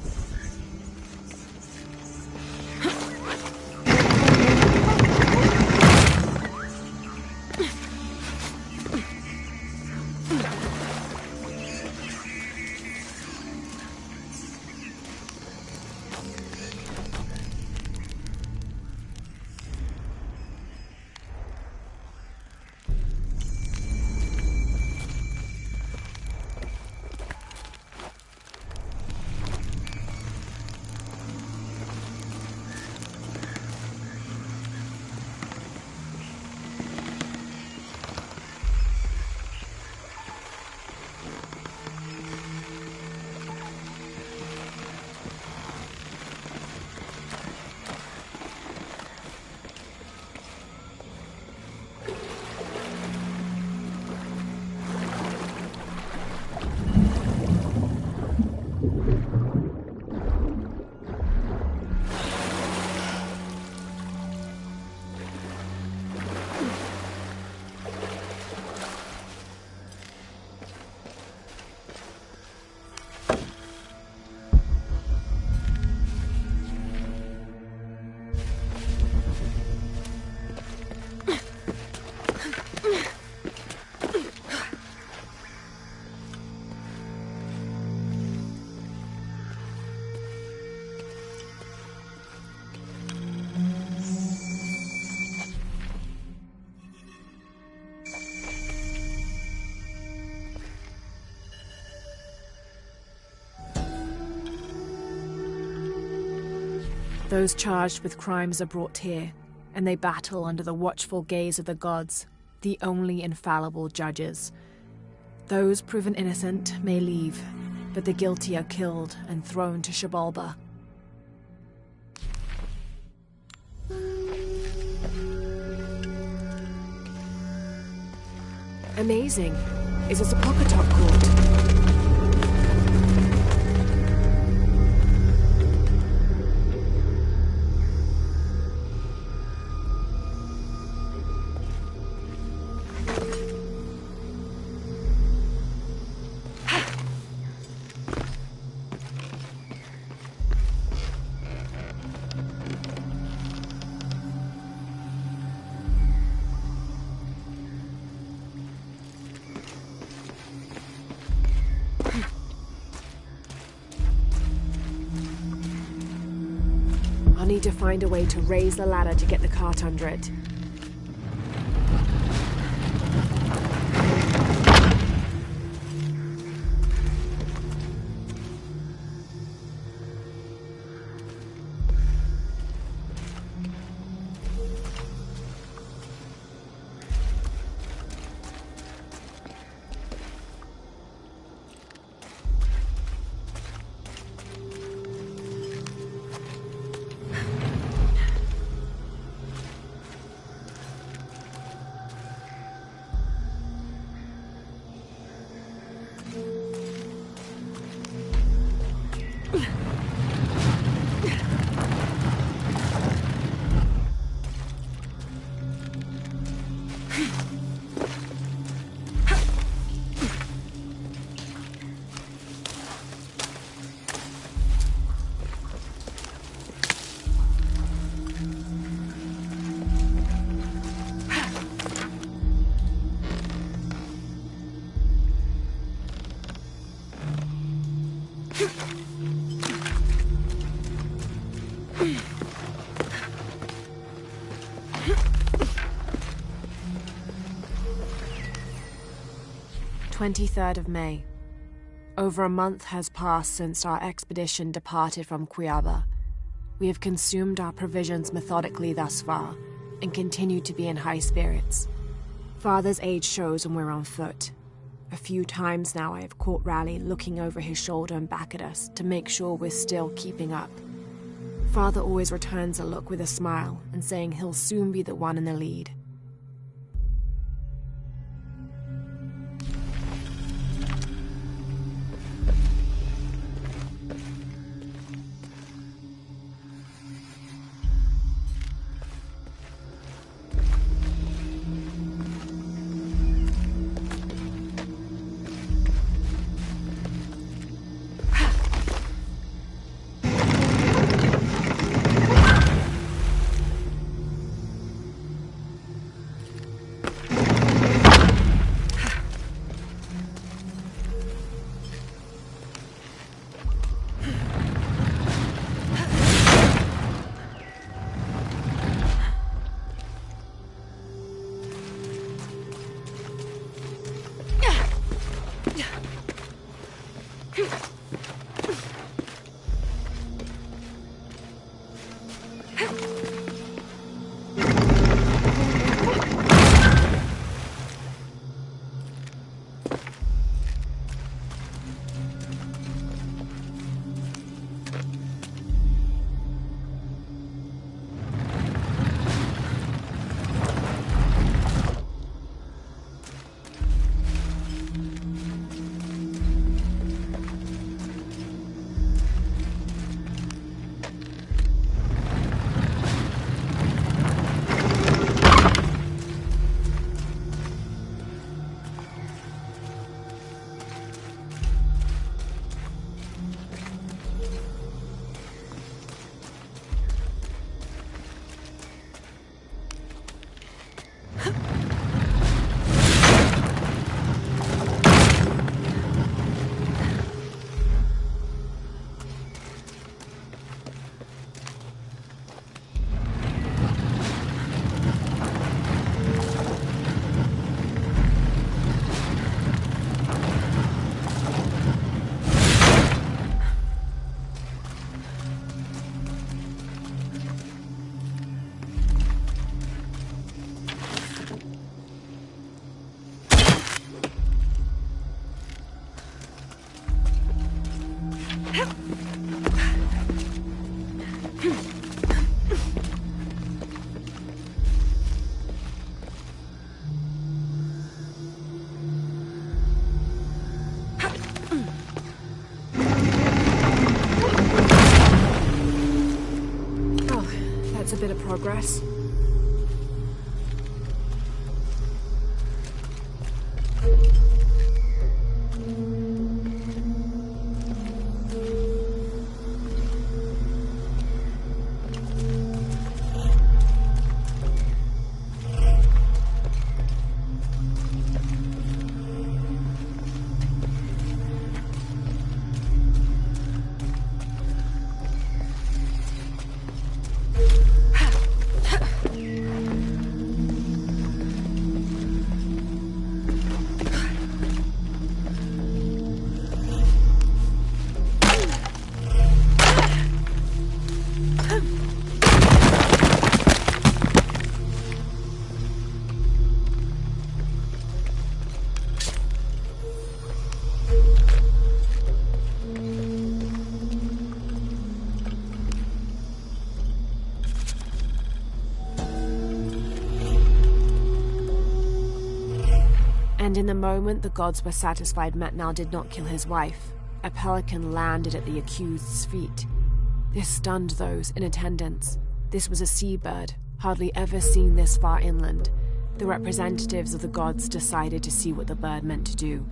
Those charged with crimes are brought here, and they battle under the watchful gaze of the gods, the only infallible judges. Those proven innocent may leave, but the guilty are killed and thrown to Xibalba. Amazing. Is this a Pocketok court? I'll need to find a way to raise the ladder to get the cart under it. "23rd of May. Over a month has passed since our expedition departed from Cuiaba. We have consumed our provisions methodically thus far, and continue to be in high spirits. Father's age shows when we're on foot. A few times now I have caught Raleigh looking over his shoulder and back at us to make sure we're still keeping up. Father always returns a look with a smile and saying he'll soon be the one in the lead. Bit of progress. And in the moment the gods were satisfied Metnal did not kill his wife, a pelican landed at the accused's feet. This stunned those in attendance. This was a seabird, hardly ever seen this far inland. The representatives of the gods decided to see what the bird meant to do.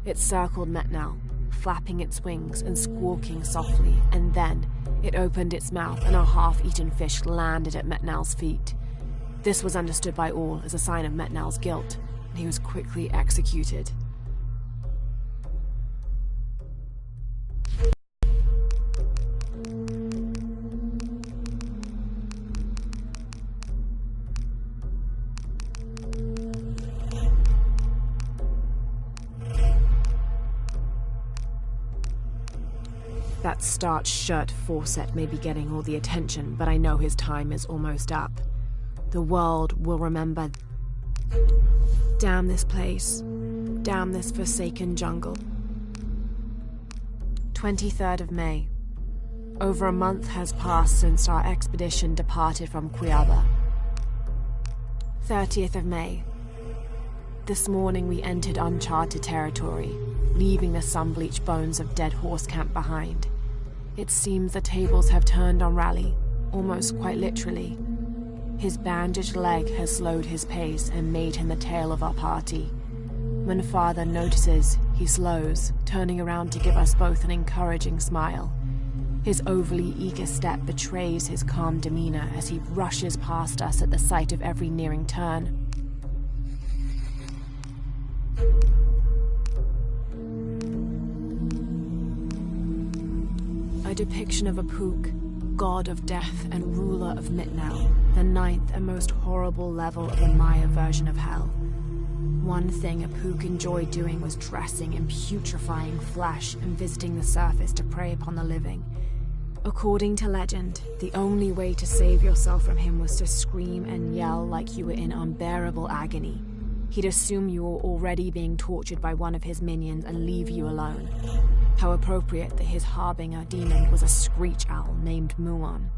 It circled Metnal, flapping its wings and squawking softly, and then it opened its mouth and a half-eaten fish landed at Metnal's feet. This was understood by all as a sign of Metnal's guilt. He was quickly executed. That starched shirt Fawcett may be getting all the attention, but I know his time is almost up. The world will remember. Damn this place. Damn this forsaken jungle. 23rd of May. Over a month has passed since our expedition departed from Cuiaba. 30th of May. This morning we entered uncharted territory, leaving the sun-bleached bones of Dead Horse Camp behind. It seems the tables have turned on Raleigh, almost quite literally. His bandaged leg has slowed his pace and made him the tail of our party. When Father notices, he slows, turning around to give us both an encouraging smile. His overly eager step betrays his calm demeanor as he rushes past us at the sight of every nearing turn. A depiction of Apuk, god of death and ruler of Mitnau, the ninth and most horrible level of the Maya version of hell. One thing Apuk enjoyed doing was dressing in putrefying flesh and visiting the surface to prey upon the living. According to legend, the only way to save yourself from him was to scream and yell like you were in unbearable agony. He'd assume you were already being tortured by one of his minions and leave you alone. How appropriate that his harbinger demon was a screech owl named Muon.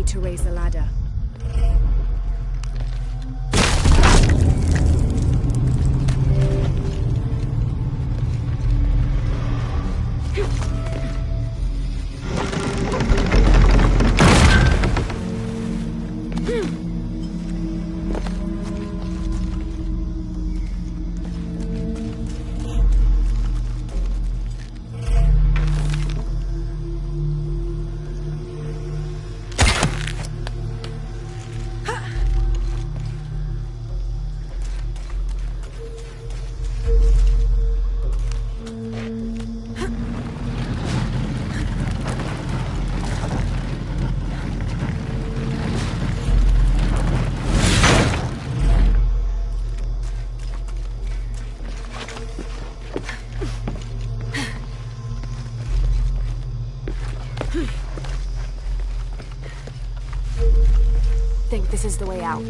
To raise the ladder. Think this is the way out.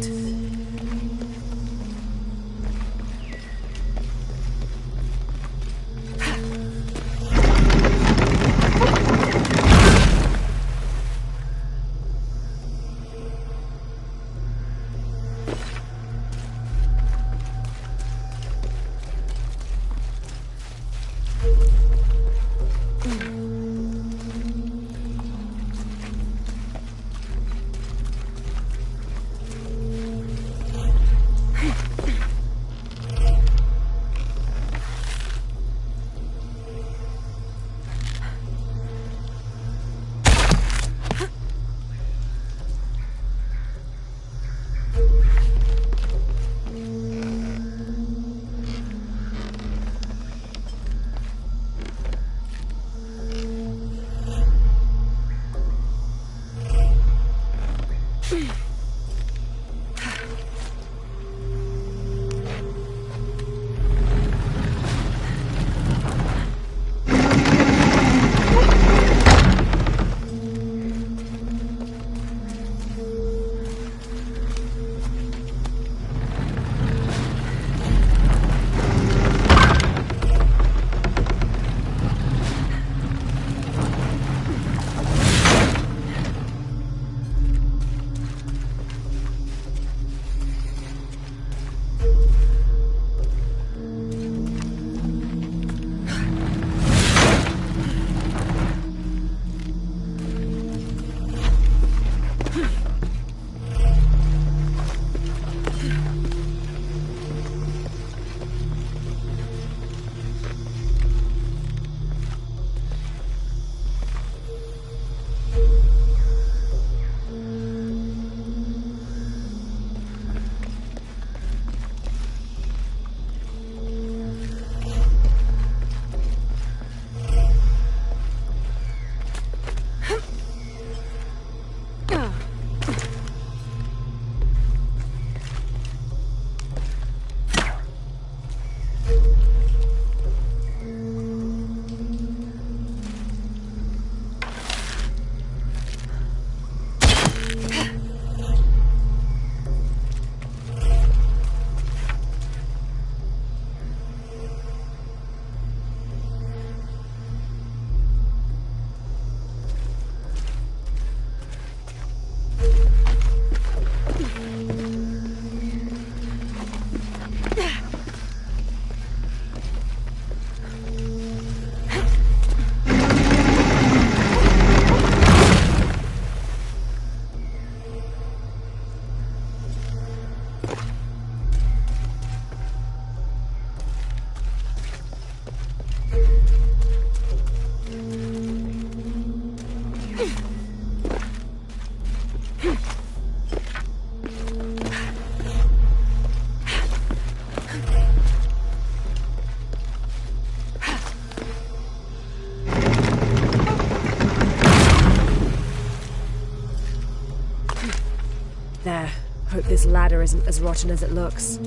this ladder isn't as rotten as it looks.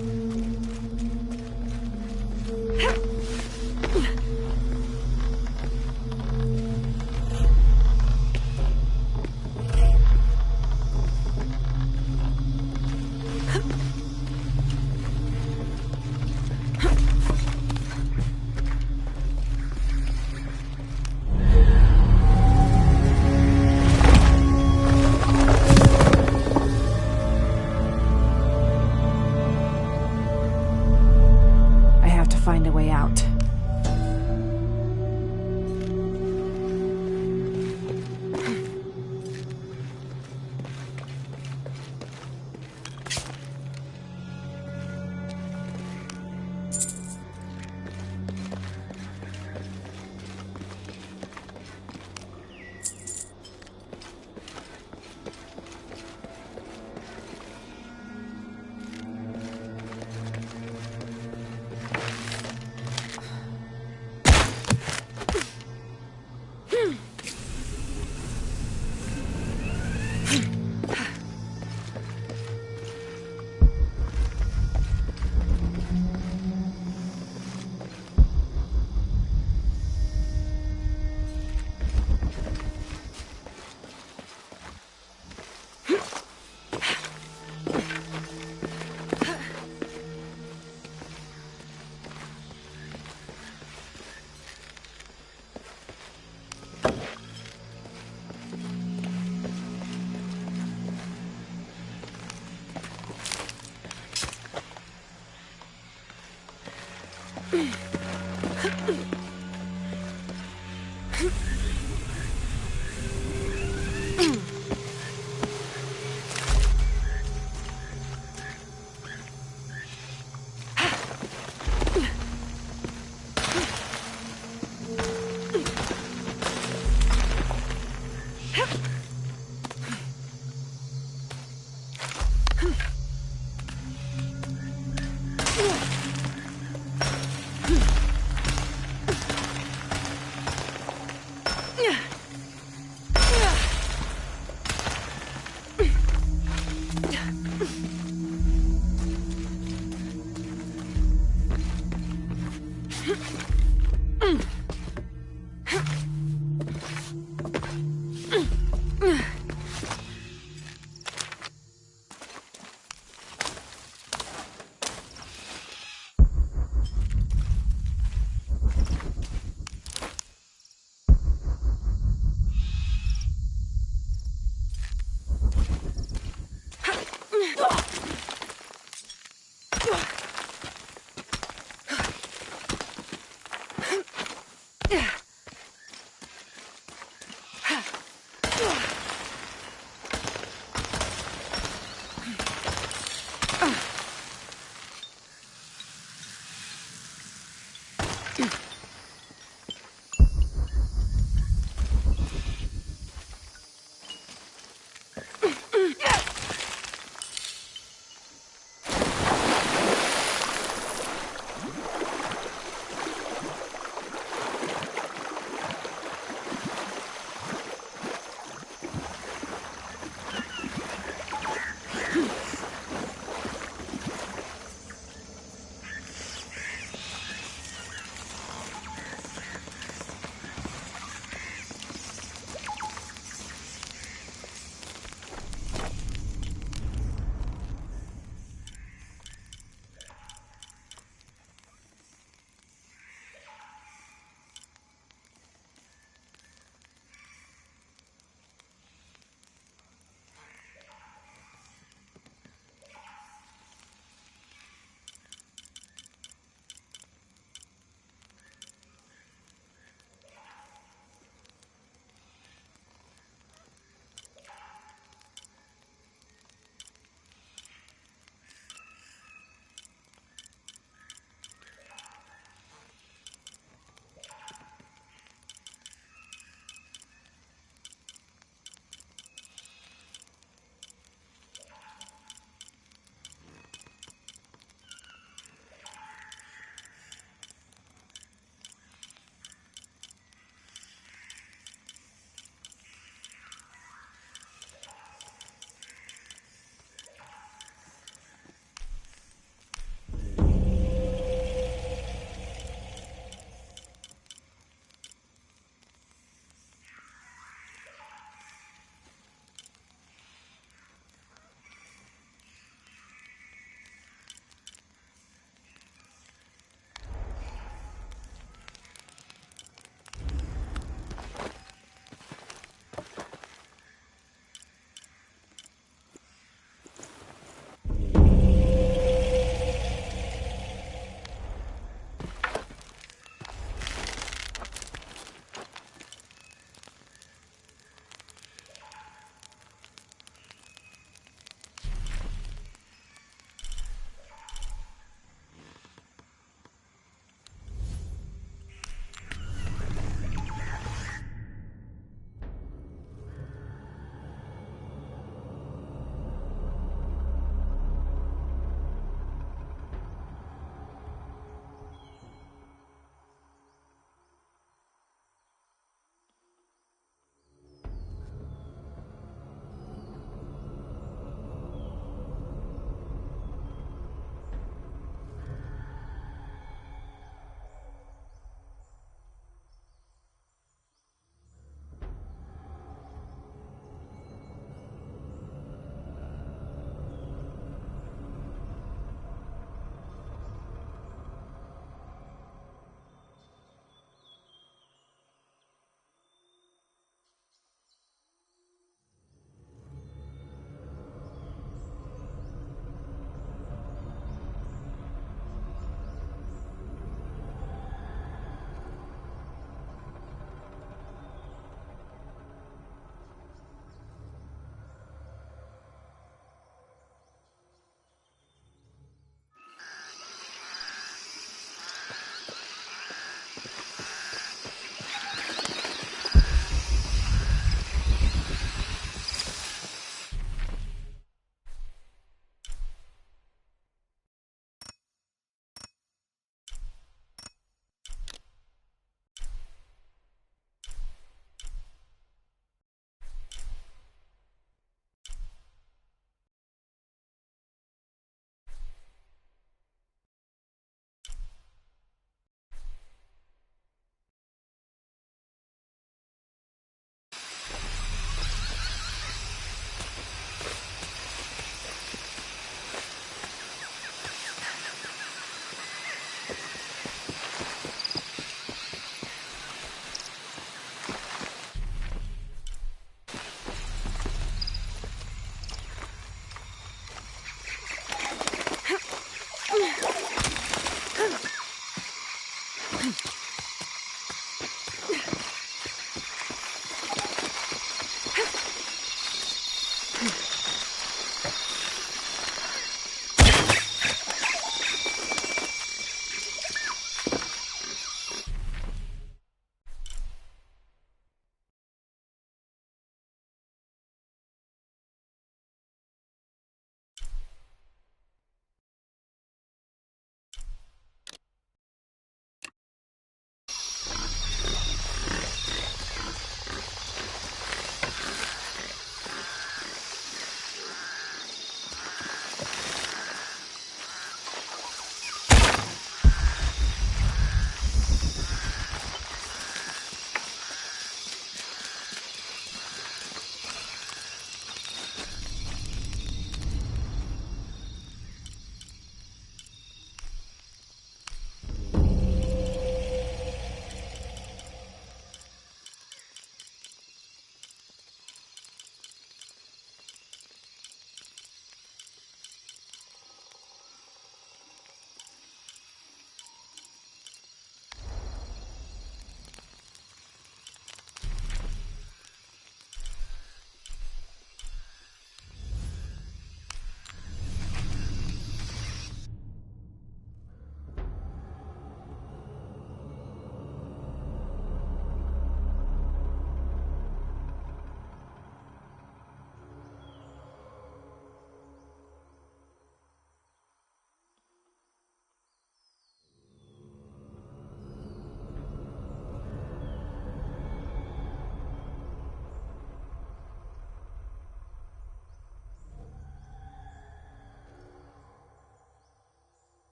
Find a way out.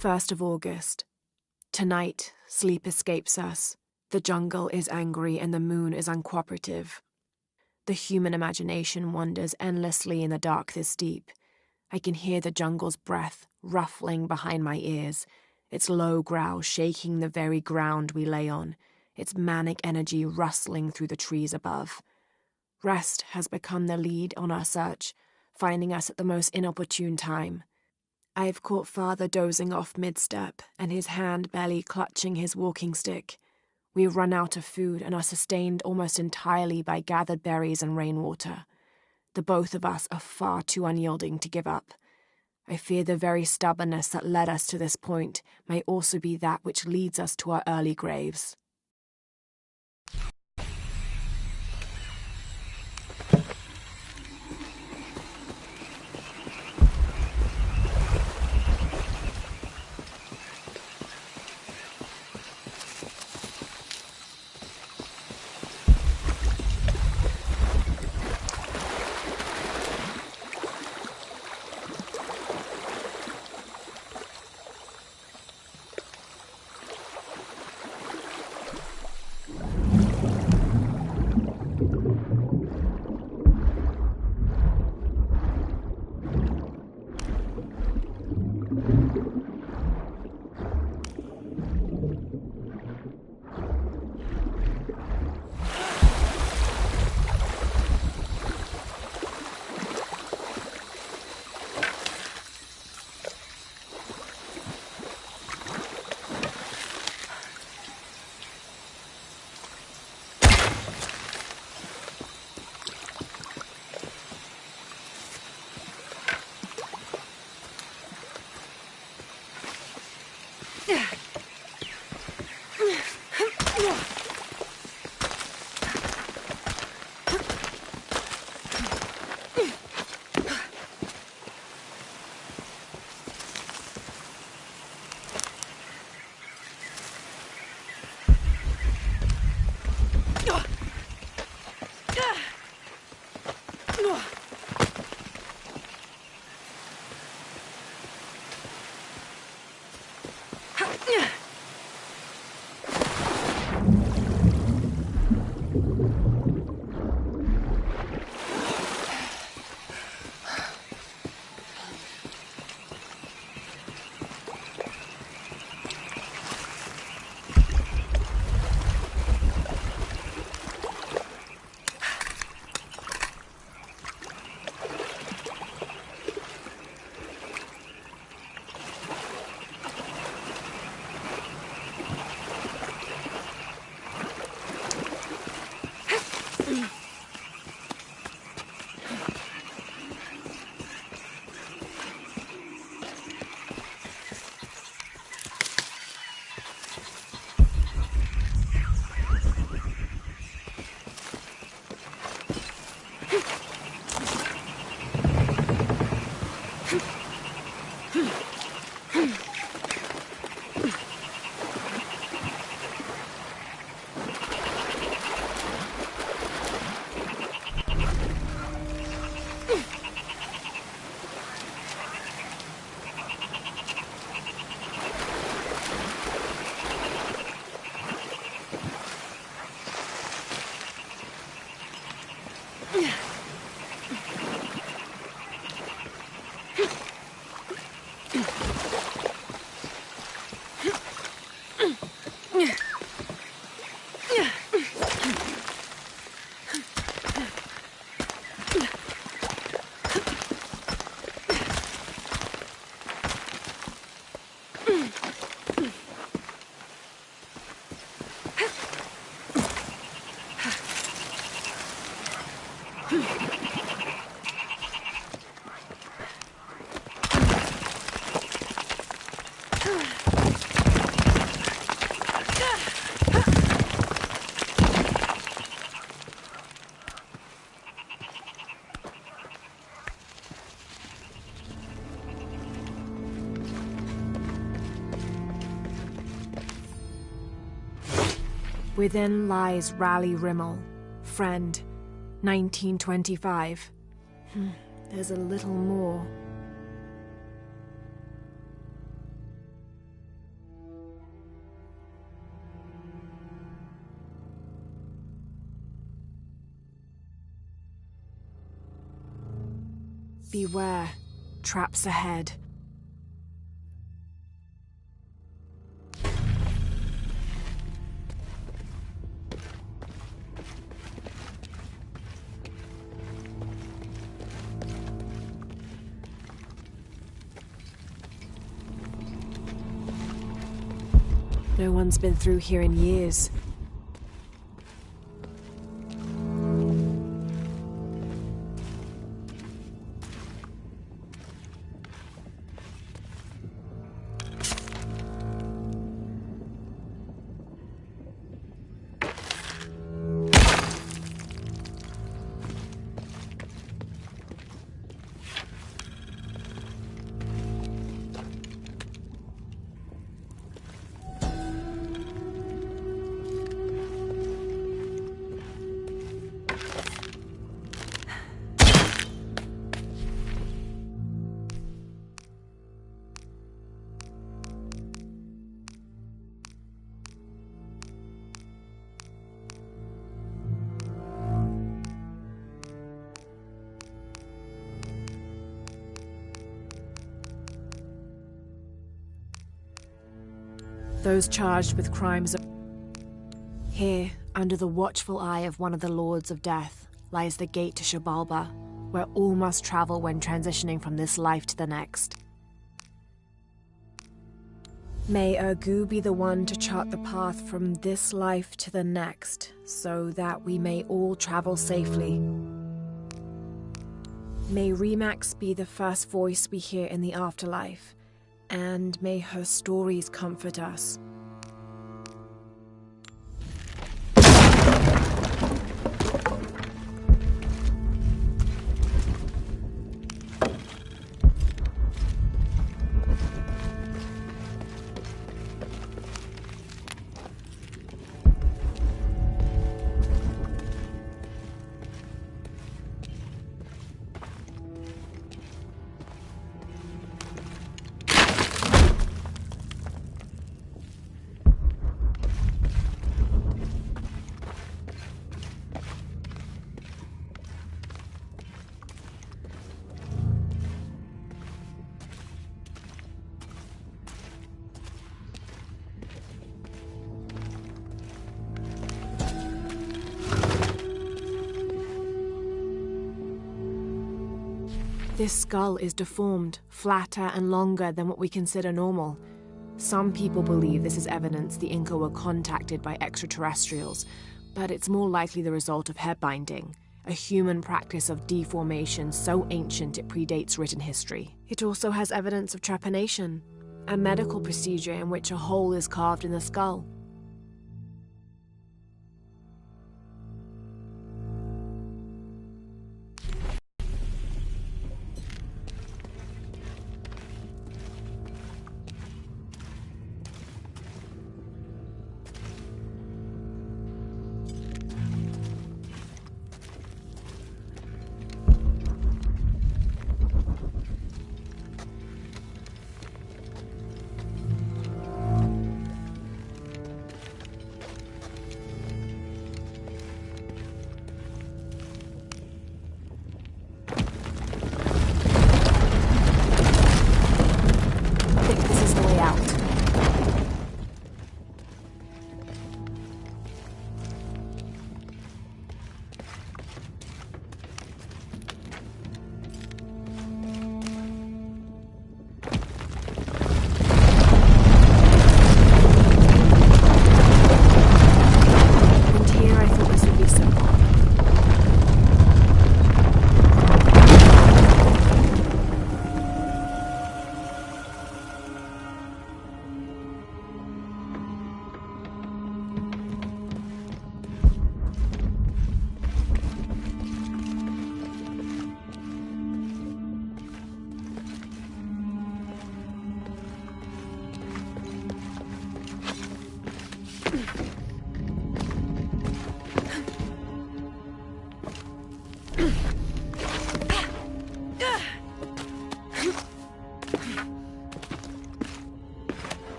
First of August. Tonight, sleep escapes us. The jungle is angry and the moon is uncooperative. The human imagination wanders endlessly in the dark this deep. I can hear the jungle's breath ruffling behind my ears, its low growl shaking the very ground we lay on, its manic energy rustling through the trees above. Rest has become the lead on our search, finding us at the most inopportune time. I have caught Father dozing off mid-step, and his hand barely clutching his walking stick. We run out of food and are sustained almost entirely by gathered berries and rainwater. The both of us are far too unyielding to give up. I fear the very stubbornness that led us to this point may also be that which leads us to our early graves. Within lies Raleigh Rimmel, friend, 1925. There's a little more. Beware, traps ahead. No one's been through here in years. Those charged with crimes of... Here, under the watchful eye of one of the Lords of Death, lies the gate to Xibalba, where all must travel when transitioning from this life to the next. May Urgu be the one to chart the path from this life to the next, so that we may all travel safely. May Remax be the first voice we hear in the afterlife, and may her stories comfort us. This skull is deformed, flatter and longer than what we consider normal. Some people believe this is evidence the Inca were contacted by extraterrestrials, but it's more likely the result of head binding, a human practice of deformation so ancient it predates written history. It also has evidence of trepanation, a medical procedure in which a hole is carved in the skull.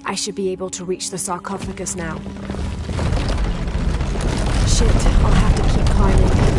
I should be able to reach the sarcophagus now. Shit, I'll have to keep climbing.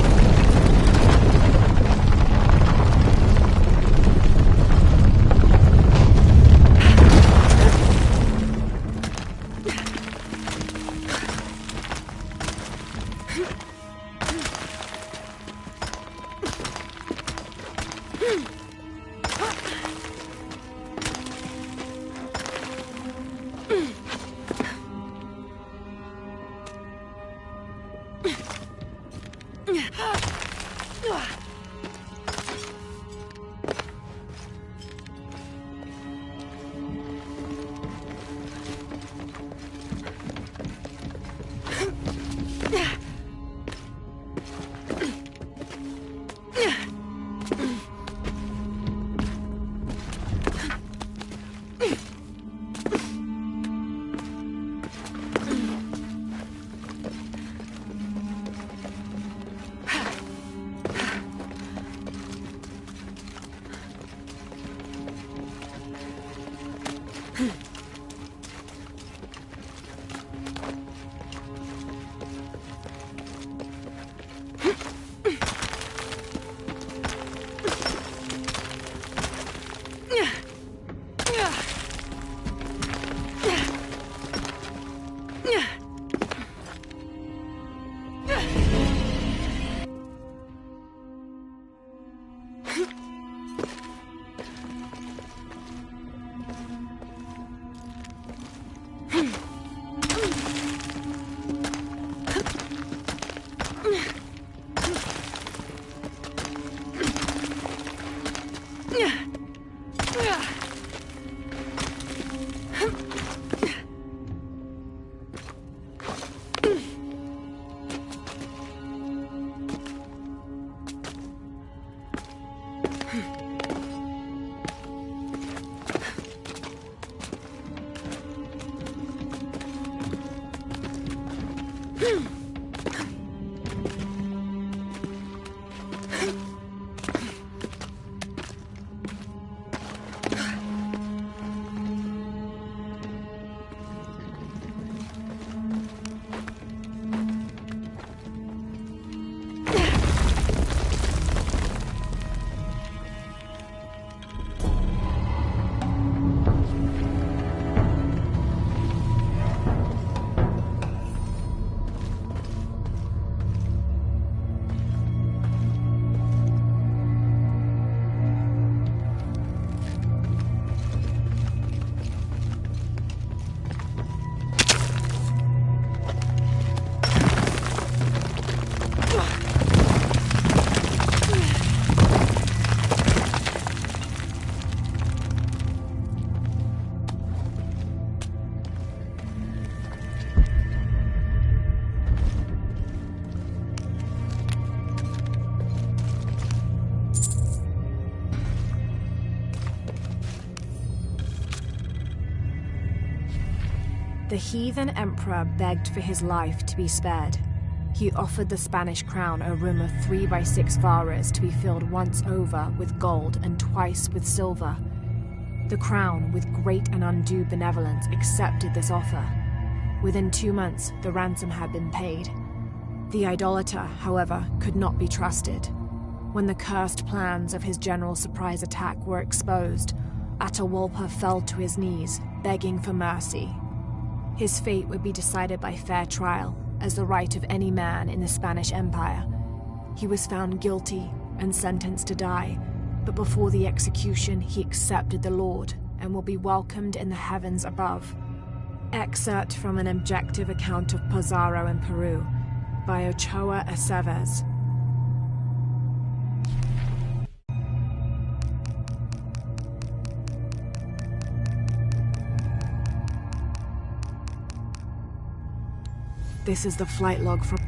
The heathen emperor begged for his life to be spared. He offered the Spanish crown a room of 3 by 6 varas to be filled once over with gold and twice with silver. The crown, with great and undue benevolence, accepted this offer. Within 2 months, the ransom had been paid. The idolater, however, could not be trusted. When the cursed plans of his general's surprise attack were exposed, Atahualpa fell to his knees, begging for mercy. His fate would be decided by fair trial, as the right of any man in the Spanish Empire. He was found guilty and sentenced to die, but before the execution he accepted the Lord and will be welcomed in the heavens above. Excerpt from an objective account of Pizarro in Peru by Ochoa Aceves. This is the flight log from...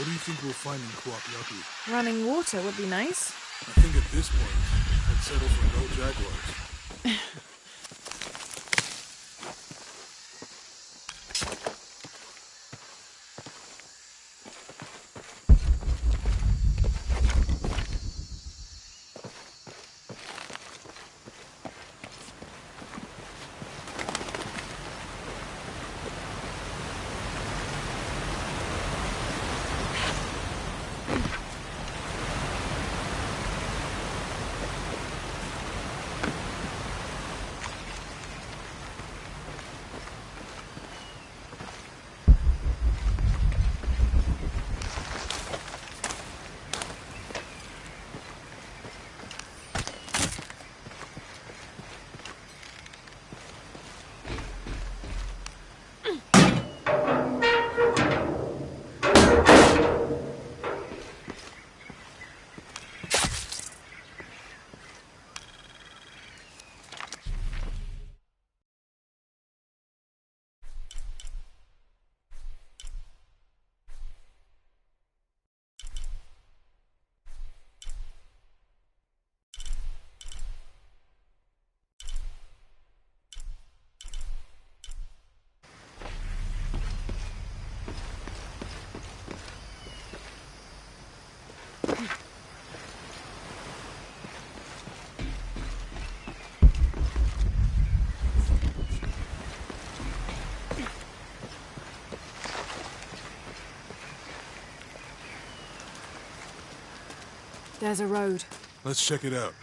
What do you think we'll find in Kuop Yaku? Running water would be nice. I think at this point, I'd settle for no jaguars. There's a road. Let's check it out.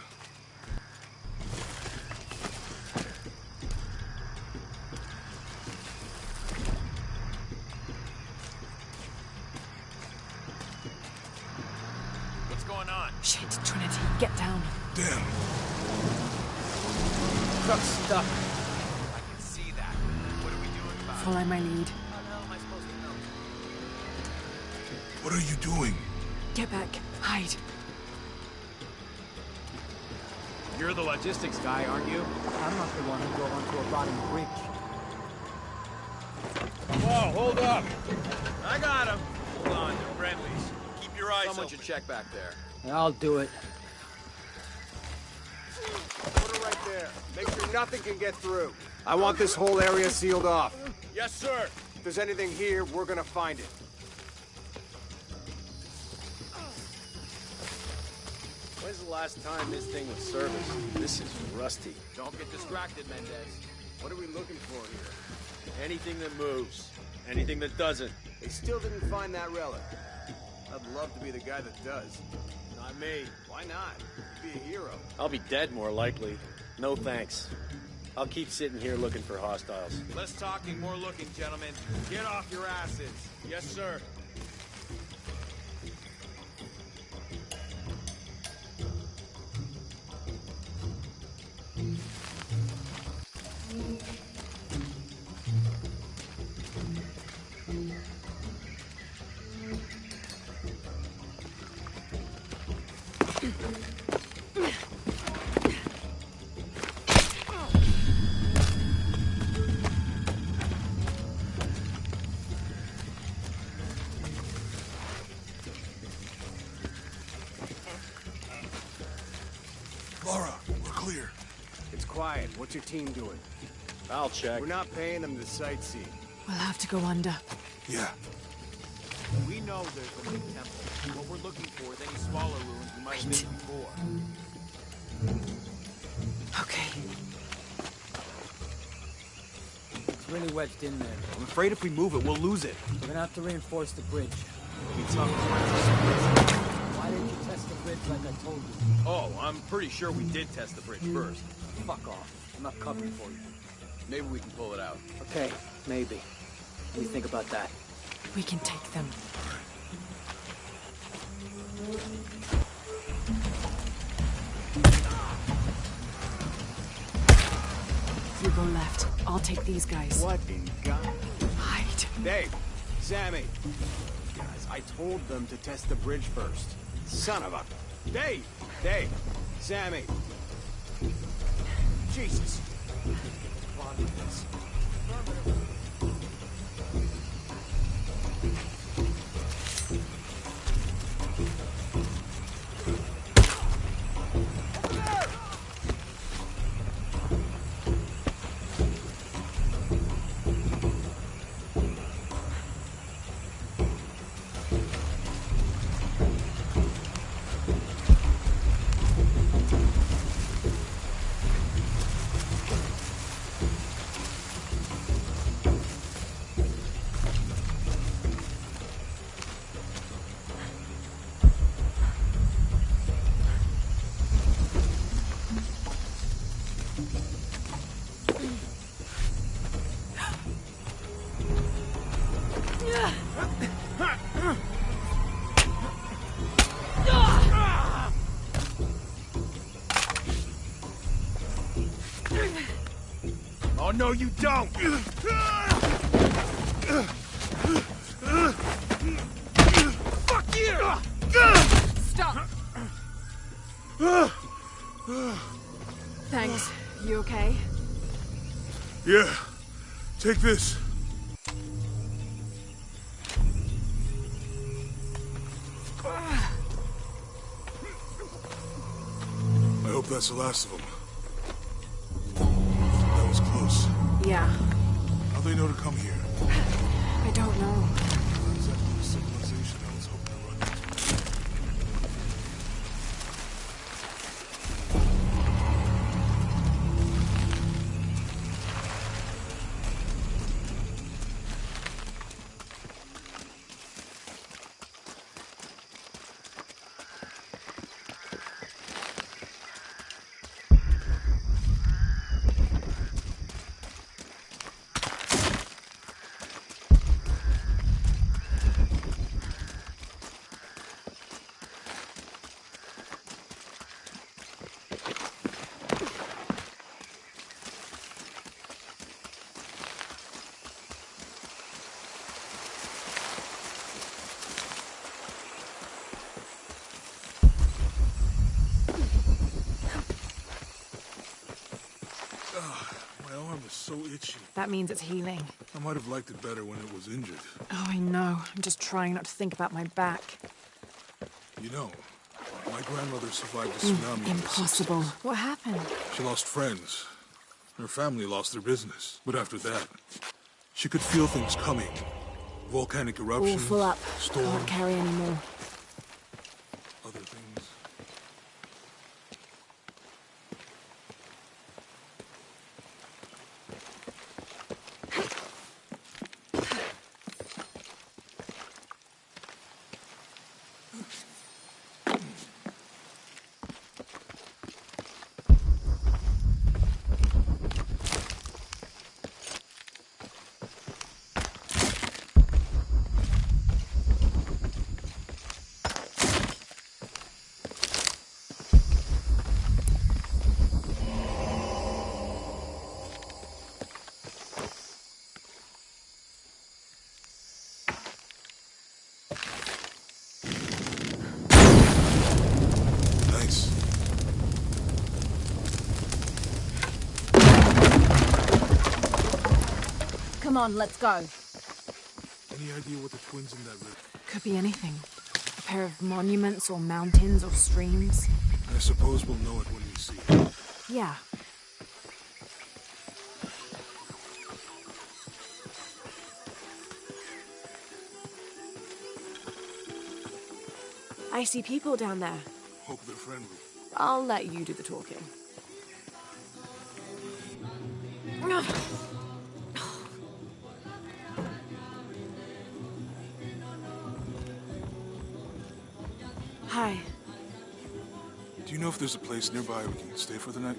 going on? Shit, Trinity, get down. Damn. Truck's stuck. I can see that. What are we doing about it? Follow my lead. How the hell am I supposed to know? What are you doing? Get back. Hide. You're the logistics guy, aren't you? I'm not the one who drove onto a rotting bridge. Whoa, hold up. I got him. Hold on, they're friendlies. Keep your eyes Someone open. should check back there. I'll do it. Put her right there. Make sure nothing can get through. I want this whole area sealed off. Yes, sir. If there's anything here, we're gonna find it. When's the last time this thing was serviced? This is rusty. Don't get distracted, Mendez. What are we looking for here? Anything that moves. Anything that doesn't. They still didn't find that relic. I'd love to be the guy that does. Not me. Why not? You'd be a hero. I'll be dead more likely. No thanks. I'll keep sitting here looking for hostiles. Less talking, more looking, gentlemen. Get off your asses. Yes, sir. Laura, we're clear. It's quiet. What's your team doing? I'll check. We're not paying them to sightsee. We'll have to go under. Yeah. We know there's a big temple. What we're looking for is any smaller ruins we might have missed before. Okay. It's really wedged in there. I'm afraid if we move it, we'll lose it. We're gonna have to reinforce the bridge. We talk Why didn't you test the bridge like I told you? Oh, I'm pretty sure we did test the bridge first. Fuck off. I'm not covering for you. Maybe we can pull it out. Okay, maybe. What do you think about that? We can take them. If you go left, I'll take these guys. What in God? Hide. Dave, Sammy. Guys, I told them to test the bridge first. Son of a... Dave! Dave! Sammy! Jesus! Wrong with this? Oh, no, you don't! Fuck you! Stop! Thanks. You okay? Yeah. Take this. I hope that's the last of them. That was close. Yeah. How'd they know to come here? I don't know. Not exactly the civilization I was hoping to run into. My arm is so itchy. That means it's healing. I might have liked it better when it was injured. Oh, I know. I'm just trying not to think about my back. You know, my grandmother survived a tsunami. Impossible. What happened? She lost friends. Her family lost their business. But after that, she could feel things coming. Volcanic eruptions, All full up. storms, Can't carry anymore. other things. Nice. Come on, let's go. Any idea what the twins in that river? Could be anything. A pair of monuments or mountains or streams. I suppose we'll know it when we see it. Yeah. I see people down there. Hope they're friendly. I'll let you do the talking. Hi. Do you know if there's a place nearby we can stay for the night?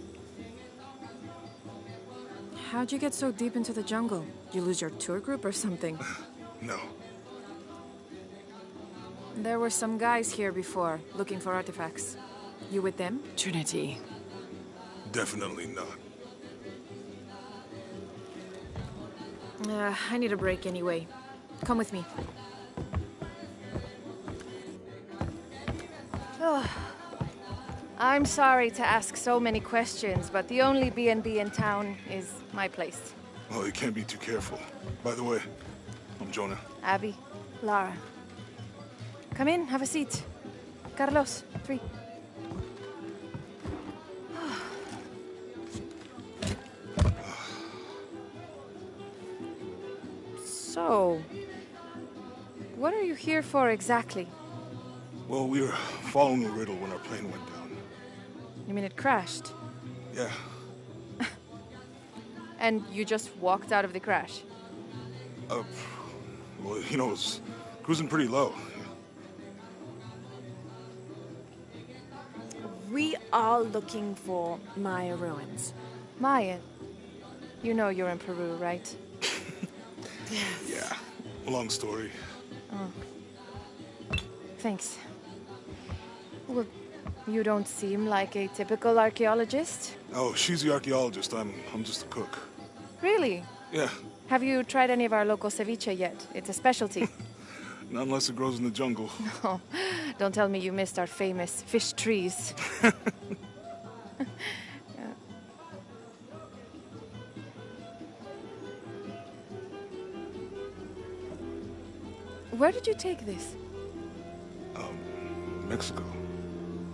How'd you get so deep into the jungle? You lose your tour group or something? No. There were some guys here before, looking for artifacts. You with them? Trinity. Definitely not. I need a break anyway. Come with me. Oh. I'm sorry to ask so many questions, but the only B&B in town is my place. Well, you can't be too careful. By the way, I'm Jonah. Abby, Lara. Come in, have a seat. Carlos, 3. So, what are you here for exactly? Well, we were following a riddle when our plane went down. You mean it crashed? Yeah. And you just walked out of the crash? Well, you know, it was cruising pretty low. We are looking for Maya ruins. Maya? You know you're in Peru, right? Yeah. Long story. Oh. Thanks. Well, you don't seem like a typical archaeologist. Oh, she's the archaeologist. I'm just a cook. Really? Yeah. Have you tried any of our local ceviche yet? It's a specialty. Not unless it grows in the jungle. Oh, don't tell me you missed our famous fish trees. Where did you take this? Mexico.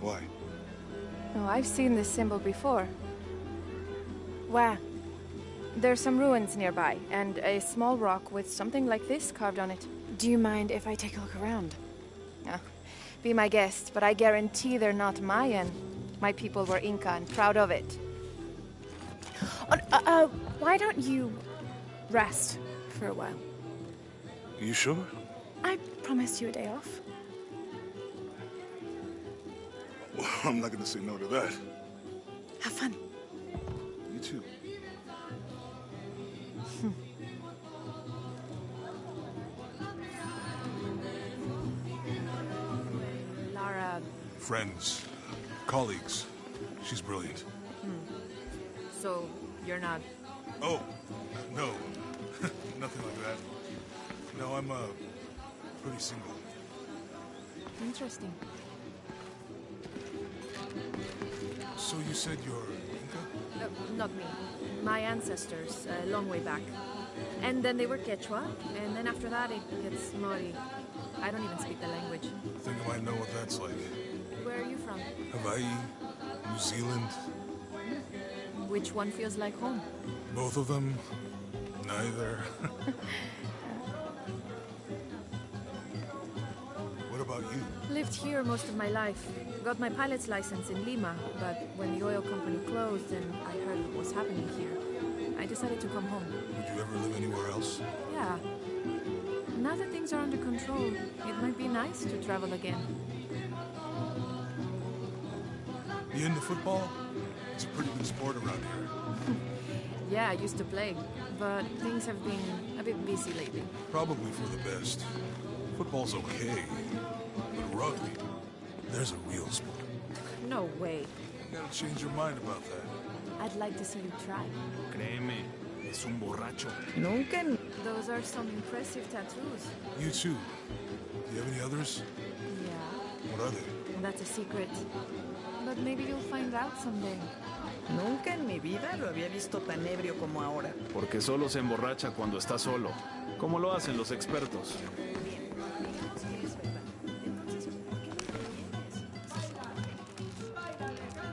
Why? Oh, I've seen this symbol before. Where? There's some ruins nearby, and a small rock with something like this carved on it. Do you mind if I take a look around? Oh, be my guest, but I guarantee they're not Mayan. My people were Inca and proud of it. Why don't you rest for a while? You sure? I promised you a day off. Well, I'm not gonna say no to that. Have fun. You too. Lara. Friends. Colleagues. She's brilliant. So, you're not... Oh, no. Nothing like that. No, I'm, pretty single. Interesting. So you said you're Inca? Not me. My ancestors, a long way back. And then they were Quechua, and then after that it gets Mori. I don't even speak the language. I think I might know what that's like. Where are you from? Hawaii, New Zealand, Which one feels like home? both of them, neither. What about you? Lived here most of my life. Got my pilot's license in Lima, but when the oil company closed and I heard what was happening here, I decided to come home. Would you ever live anywhere else? Yeah. Now that things are under control, it might be nice to travel again. You into football? It's a pretty good sport around here. Yeah, I used to play, but things have been a bit busy lately. Probably for the best. Football's okay, but rugby, there's a real sport. No way. You gotta change your mind about that. I'd like to see you try. Créeme, es un borracho. Nunca. Those are some impressive tattoos. You too. Do you have any others? Yeah. What are they? That's a secret. But maybe you'll find out someday. Nunca en mi vida lo había visto tan ebrio como ahora. Porque solo se emborracha cuando está solo. Como lo hacen los expertos.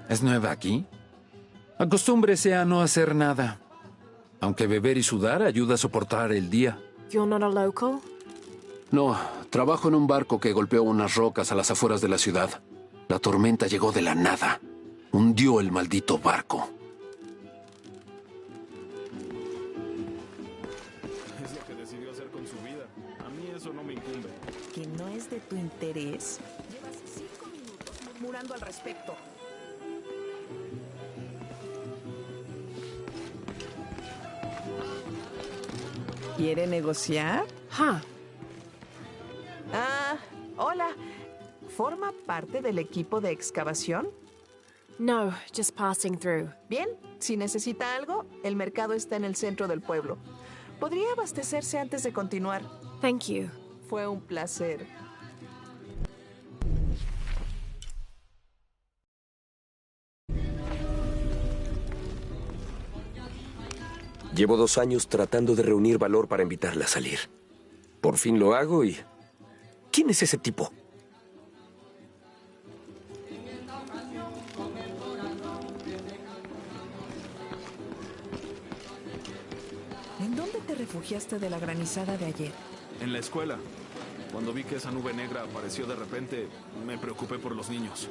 ¿Es nueva aquí? Acostúmbrese a no hacer nada. Aunque beber y sudar ayuda a soportar el día. You're not a local? No, trabajo en un barco que golpeó unas rocas a las afueras de la ciudad. La tormenta llegó de la nada. Hundió el maldito barco. Es lo que decidió hacer con su vida. A mí eso no me incumbe. ¿Que no es de tu interés? Llevas 5 minutos murmurando al respecto. ¿Quiere negociar? Huh. Ah, hola. ¿Forma parte del equipo de excavación? No, just passing through. Bien, si necesita algo, el mercado está en el centro del pueblo. ¿Podría abastecerse antes de continuar? Thank you. Fue un placer. Llevo 2 años tratando de reunir valor para invitarla a salir. Por fin lo hago y... ¿Quién es ese tipo? ¿En dónde te refugiaste de la granizada de ayer? En la escuela. Cuando vi que esa nube negra apareció de repente, me preocupé por los niños.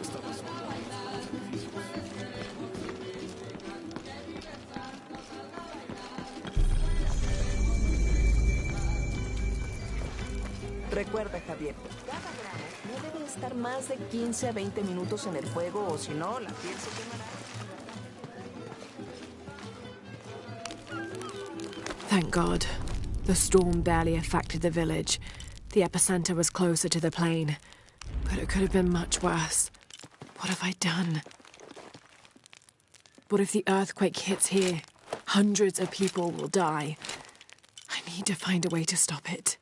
Estaba solo en los edificios. Recuerda, Javier, cada gramo no debe estar más de 15 a 20 minutos en el fuego o si no, la piel se quemará. Thank God. The storm barely affected the village. The epicenter was closer to the plain. But it could have been much worse. What have I done? What if the earthquake hits here? Hundreds of people will die. I need to find a way to stop it.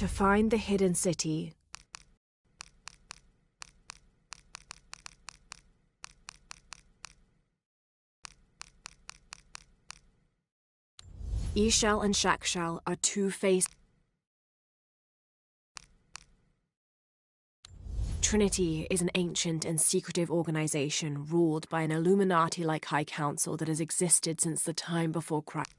To find the hidden city, Ix Chel and Chak Chel are two-faced. Trinity is an ancient and secretive organization ruled by an Illuminati-like High Council that has existed since the time before Christ.